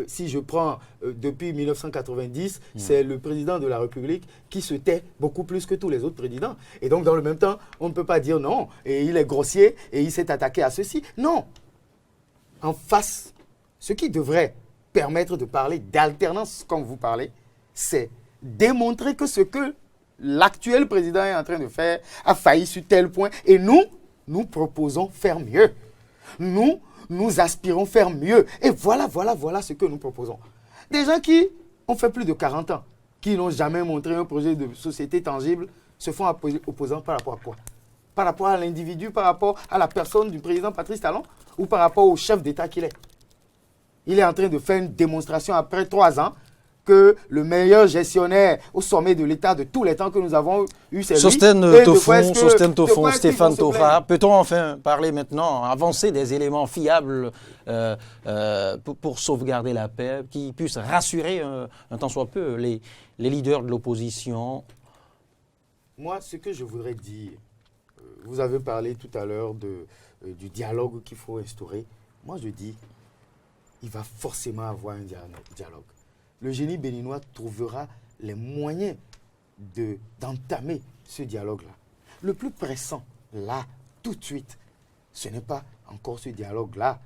si je prends depuis 1990, c'est le président de la République qui se tait beaucoup plus que tous les autres présidents. Et donc, dans le même temps, on ne peut pas dire non, et il est grossier, et il s'est attaqué à ceci. Non. En face, ce qui devrait permettre de parler d'alternance, comme vous parlez, c'est démontrer que ce que l'actuel président est en train de faire a failli sur tel point. Et nous proposons faire mieux. Nous aspirons faire mieux. Et voilà ce que nous proposons. Des gens qui ont fait plus de 40 ans, qui n'ont jamais montré un projet de société tangible, se font opposants par rapport à quoi? Par rapport à l'individu, par rapport à la personne du président Patrice Talon, ou par rapport au chef d'État qu'il est? Il est en train de faire une démonstration après 3 ans que le meilleur gestionnaire au sommet de l'État de tous les temps que nous avons eu, c'est lui. Sostène Tofon, Stéphane Tofa, peut-on enfin parler maintenant, avancer des éléments fiables pour sauvegarder la paix, qui puissent rassurer un tant soit peu les leaders de l'opposition? Moi, ce que je voudrais dire, vous avez parlé tout à l'heure du dialogue qu'il faut instaurer. Moi, je dis, il va forcément avoir un dialogue. Le génie béninois trouvera les moyens d'entamer ce dialogue-là. Le plus pressant, là, tout de suite, ce n'est pas encore ce dialogue-là.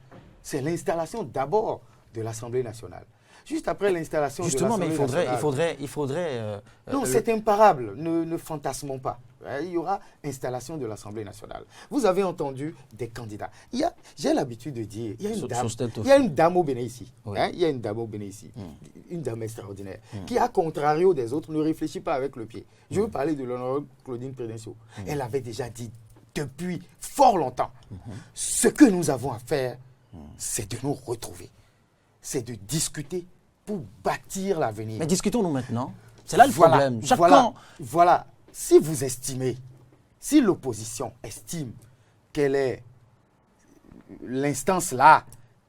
C'est l'installation d'abord de l'Assemblée nationale. Juste après l'installation de l'Assemblée nationale... Justement, mais il faudrait... non, c'est imparable. Ne fantasmons pas. Il y aura installation de l'Assemblée nationale. Vous avez entendu des candidats. J'ai l'habitude de dire, il y a une dame au Bénin ici. Oui. Il y a une dame au Bénin ici. Une dame extraordinaire. Qui, à contrario des autres, ne réfléchit pas avec le pied. Je veux parler de l'honorable Claudine Prédencio. Elle avait déjà dit depuis fort longtemps, ce que nous avons à faire, c'est de nous retrouver. C'est de discuter pour bâtir l'avenir. Mais discutons-nous maintenant. C'est là le problème. Voilà. Si vous estimez, si l'opposition estime qu'elle est l'instance là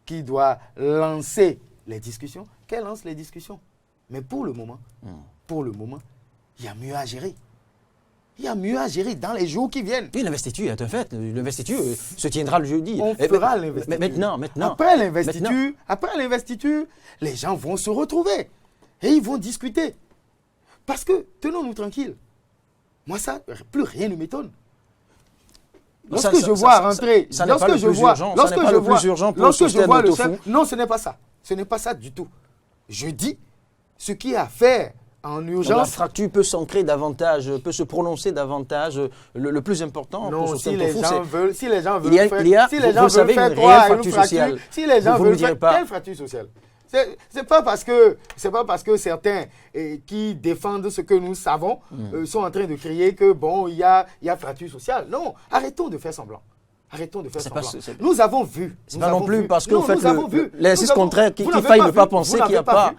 qui doit lancer les discussions, qu'elle lance les discussions. Mais pour le moment, il y a mieux à gérer. Il y a mieux à gérer dans les jours qui viennent. Oui, l'investiture est un fait. L'investiture se tiendra le jeudi. On fera l'investiture. Maintenant. Après l'investiture, les gens vont se retrouver. Et ils vont discuter. Parce que, tenons-nous tranquilles. Moi, ça, plus rien ne m'étonne. Lorsque je vois rentrer... Lorsque je vois le chef... Non, ce n'est pas ça. Ce n'est pas ça du tout. Je dis ce qui est à faire en urgence. Donc la fracture peut s'ancrer davantage, peut se prononcer davantage. Le plus important, non, si les gens veulent faire une réelle fracture sociale. Si les gens veulent faire quelle fracture sociale? C'est pas parce que certains qui défendent ce que nous savons sont en train de crier que bon, il y a fracture sociale. Non, arrêtons de faire semblant. Nous avons vu. C'est pas non plus parce que vous faites l'insiste contraire qu'il faille ne pas penser qu'il n'y a pas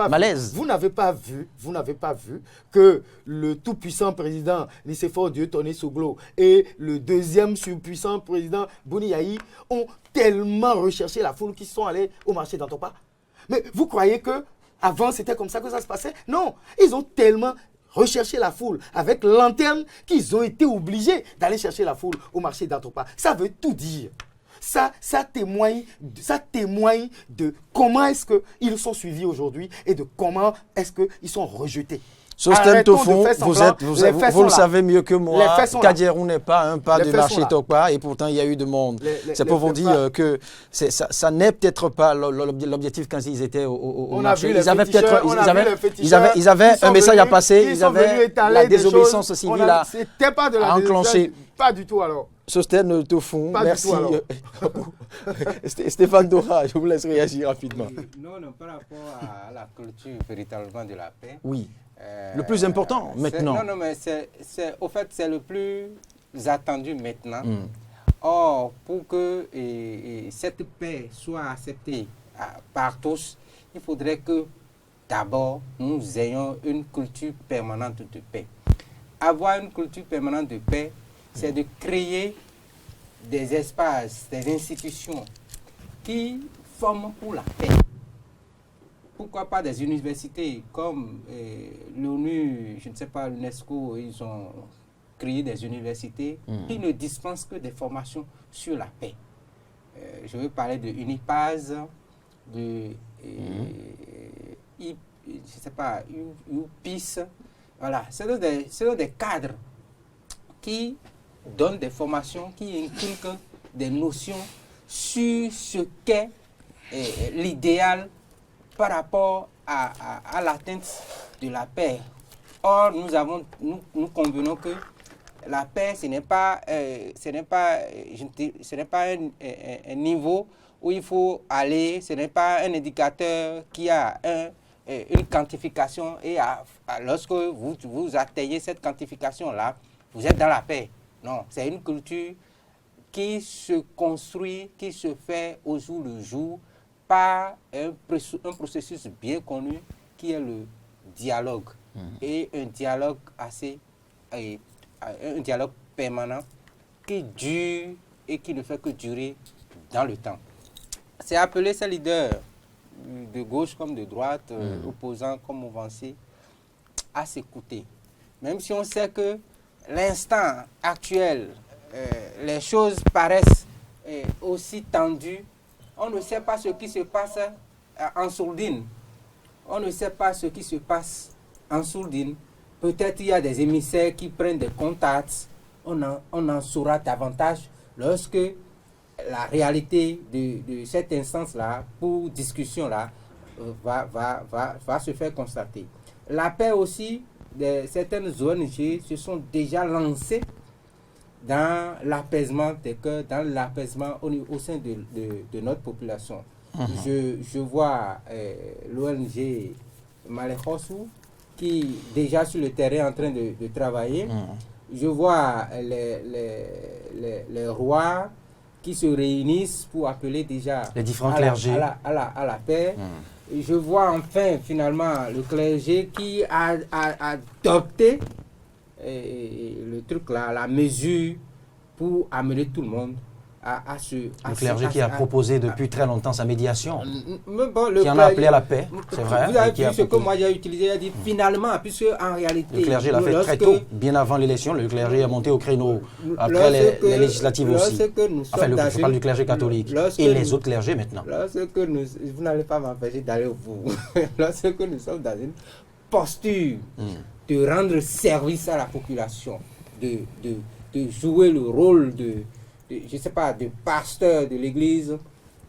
malaise. Vous n'avez pas vu que le tout-puissant président Nicéphore Dieudonné Soglo et le deuxième surpuissant président Boni Yayi ont tellement recherché la foule qu'ils sont allés au marché d'Antopa. Mais vous croyez que avant c'était comme ça que ça se passait? Non, ils ont tellement recherché la foule avec lanterne qu'ils ont été obligés d'aller chercher la foule au marché d'Antopa. Ça veut tout dire. Ça témoigne de comment est-ce qu'ils sont suivis aujourd'hui et de comment est-ce qu'ils sont rejetés. Sostène Tofon, vous le savez mieux que moi, Kadiérou n'est pas un pas du marché Topa et pourtant il y a eu de monde. C'est pour vous dire que ça n'est peut-être pas l'objectif quand ils étaient au marché. Ils avaient un message à passer, ils avaient la désobéissance civile à enclencher. Pas du tout alors. Sostène Tofon, merci. Stéphane Dora, je vous laisse réagir rapidement. Non, par rapport à la culture véritablement de la paix. Oui. Le plus important maintenant. Non, mais au fait, c'est le plus attendu maintenant. Or, pour que cette paix soit acceptée par tous, il faudrait que d'abord nous ayons une culture permanente de paix. Avoir une culture permanente de paix, c'est de créer des espaces, des institutions qui forment pour la paix. Pourquoi pas des universités comme l'ONU, je ne sais pas, l'UNESCO, ils ont créé des universités qui ne dispensent que des formations sur la paix. Je veux parler de UNIPAS, de je ne sais pas, UPIS. Voilà, c'est des cadres qui donnent des formations, qui inculquent des notions sur ce qu'est l'idéal par rapport à l'atteinte de la paix. Or, nous convenons que la paix, ce n'est pas un niveau où il faut aller, ce n'est pas un indicateur qui a une quantification et lorsque vous atteignez cette quantification-là, vous êtes dans la paix. Non, c'est une culture qui se construit, qui se fait au jour le jour par un processus bien connu qui est le dialogue. Et un dialogue un dialogue permanent qui dure et qui ne fait que durer dans le temps. C'est appeler ces leaders de gauche comme de droite, opposants comme avancés, à s'écouter. Même si on sait que l'instant actuel, les choses paraissent aussi tendues, on ne sait pas ce qui se passe en sourdine. On ne sait pas ce qui se passe en sourdine. Peut-être il y a des émissaires qui prennent des contacts. On en saura davantage lorsque la réalité de cette instance-là, pour discussion-là, va se faire constater. La paix aussi, certaines ONG se sont déjà lancées dans l'apaisement des cœurs, dans l'apaisement au sein de notre population. Je vois l'ONG Malechosu qui déjà sur le terrain est en train de travailler. Je vois les rois qui se réunissent pour appeler déjà les différents clergés à la paix. Je vois enfin finalement le clergé qui a adopté le truc là, la mesure pour amener tout le monde le clergé qui a proposé depuis très longtemps sa médiation, bon, qui en a appelé à la paix, c'est vrai. Vous avez vu ce que moi j'ai utilisé, il a dit finalement, puisque en réalité... Le clergé l'a fait très tôt, bien avant l'élection, le clergé a monté au créneau après les législatives aussi. Enfin, je parle du clergé catholique et les autres clergés maintenant. Vous n'allez pas m'empêcher d'aller au bout. Lorsque nous sommes dans une posture de rendre service à la population, de jouer le rôle je ne sais pas, de pasteur de l'église,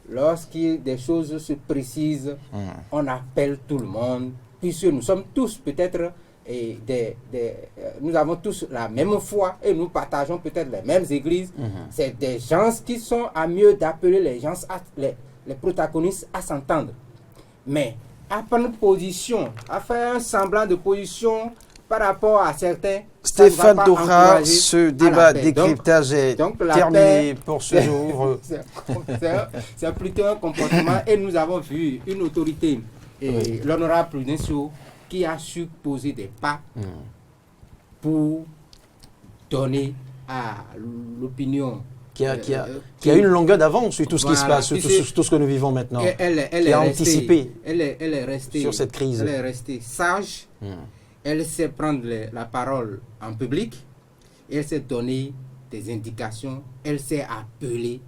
lorsqu'il des choses se précisent, on appelle tout le monde, puisque nous sommes tous peut-être, nous avons tous la même foi et nous partageons peut-être les mêmes églises. C'est des gens qui sont à mieux d'appeler les gens, les protagonistes à s'entendre. Mais à prendre position, à faire un semblant de position par rapport à certains. Stéphane Dora, ce débat décryptage est terminé pour ce jour. C'est plutôt un comportement et nous avons vu une autorité, l'honorable Prudencio, qui a su poser des pas pour donner à l'opinion. Qui a une longueur d'avance sur tout ce qui se passe, sur tout ce que nous vivons maintenant. Qui a anticipé elle est restée sur cette crise. Elle est restée sage. Elle sait prendre la parole en public, elle sait donner des indications, elle sait appeler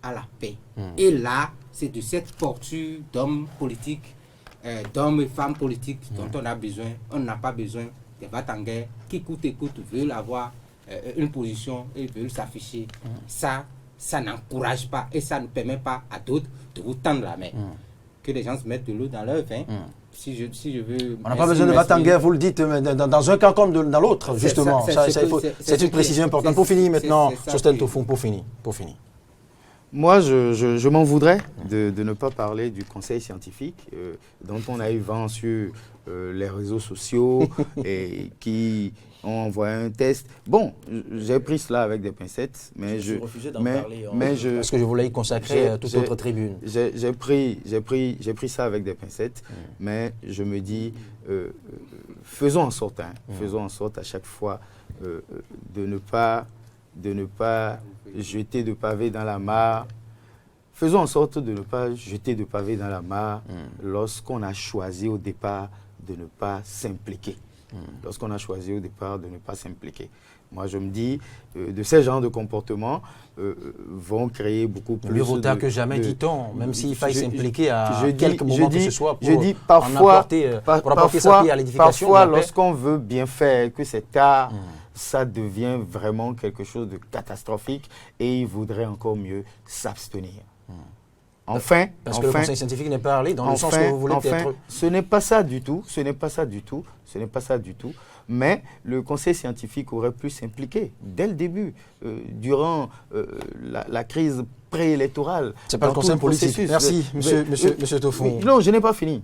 à la paix. Et là, c'est de cette posture d'hommes politiques, d'hommes et femmes politiques dont on a besoin. On n'a pas besoin des va-t-en-guerre qui coûte et coûte veulent avoir une position et veulent s'afficher. Ça n'encourage pas et ça ne permet pas à d'autres de vous tendre la main. Que les gens se mettent de l'eau dans leur vin. Si je veux... On n'a pas besoin de battre-en-guerre, vous le dites, dans un camp comme dans l'autre, justement. C'est une précision importante. Pour finir maintenant, Sostène Tofon, pour finir. Moi, je m'en voudrais de ne pas parler du conseil scientifique dont on a eu vent sur les réseaux sociaux et qui ont envoyé un test. Bon, j'ai pris cela avec des pincettes, mais je refusé d'en parler. Parce que je voulais y consacrer toute autre tribune. J'ai pris ça avec des pincettes, mais je me dis, faisons en sorte à chaque fois de ne pas jeter de pavés dans la mare. Faisons en sorte de ne pas jeter de pavés dans la mare lorsqu'on a choisi au départ de ne pas s'impliquer. Lorsqu'on a choisi au départ de ne pas s'impliquer. Moi, je me dis, de ces genres de comportements vont créer beaucoup plus mieux vaut tard que jamais, dit-on, même s'il faille s'impliquer à quelques moments que ce soit pour apporter sa pierre à l'édification. Parfois, lorsqu'on veut bien faire, que c'est tard, ça devient vraiment quelque chose de catastrophique et il vaudrait encore mieux s'abstenir. Enfin, parce que le conseil scientifique n'est pas allé dans le sens que vous voulez peut-être. Ce n'est pas ça du tout, mais le conseil scientifique aurait pu s'impliquer dès le début, durant la crise préélectorale. C'est pas le conseil politique. Merci, monsieur Tofon. Non, je n'ai pas fini.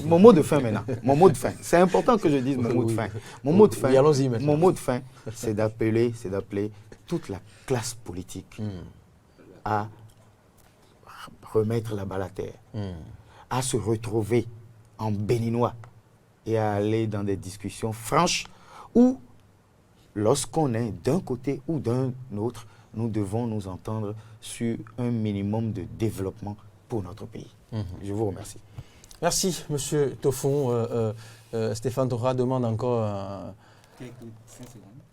Mon mot de fin maintenant. Mon mot de fin. C'est important que je dise mon mot de fin. Mon mot de fin, c'est d'appeler toute la classe politique à remettre la balle à terre, à se retrouver en béninois et à aller dans des discussions franches où, lorsqu'on est d'un côté ou d'un autre, nous devons nous entendre sur un minimum de développement pour notre pays. Je vous remercie. Merci, monsieur Tofon. Stéphane Tora demande encore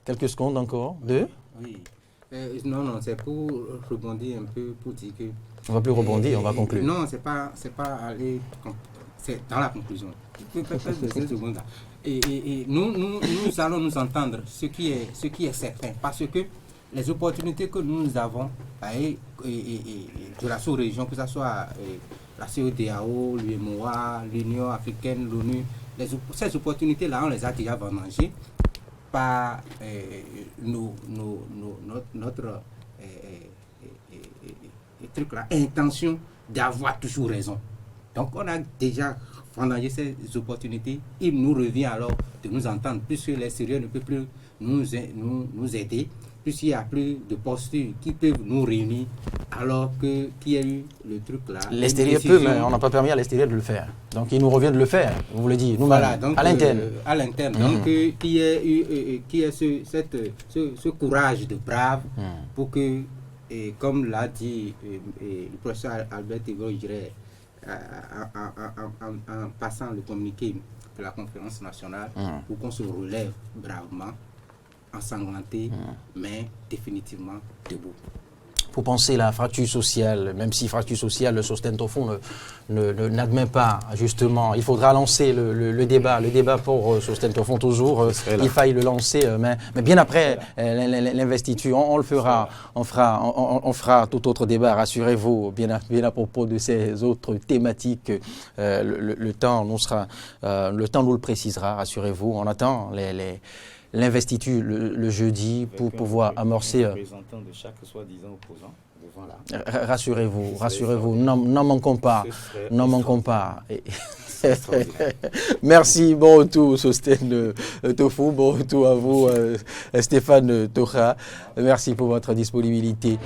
quelques secondes encore. Deux. Oui. Non, c'est pour rebondir un peu, pour dire que... On ne va plus rebondir, on va conclure. Non, c'est pas aller... C'est dans la conclusion. Et nous allons nous entendre, ce qui est certain, parce que les opportunités que nous avons de la sous-région, que ce soit la CEDEAO, l'UEMOA, l'Union africaine, l'ONU, ces opportunités-là, on les a déjà vendangées par notre intention d'avoir toujours raison. Donc on a déjà vendangé ces opportunités. Il nous revient alors de nous entendre, puisque l'extérieur ne peut plus nous aider, puisqu'il n'y a plus de postures qui peuvent nous réunir, alors qu'il y a eu le truc là. L'extérieur peut, mais on n'a pas permis à l'extérieur de le faire. Donc il nous revient de le faire, vous voulez dire, nous voilà, donc, à l'interne. À l'interne. Donc qu'il y ait ce courage de brave pour que, comme l'a dit le professeur Albert Tegot, je dirais, en passant le communiqué de la conférence nationale, pour qu'on se relève bravement, ensanglanté, mais définitivement debout. Pour penser la fracture sociale, même si fracture sociale, le Sostène Tofon n'admet pas, justement, il faudra lancer le débat pour Sostène Tofon toujours, il faille le lancer, mais bien après l'investiture, on le fera, on fera tout autre débat, rassurez-vous, bien à propos de ces autres thématiques, le temps nous le précisera, rassurez-vous, on attend l'investiture le jeudi pour pouvoir amorcer. Représentant de chaque soi-disant opposant devant là. Rassurez-vous, n'en manquons pas, Merci, bon retour Sostène Tofon, bon retour à vous Stéphane Tora, merci pour votre disponibilité.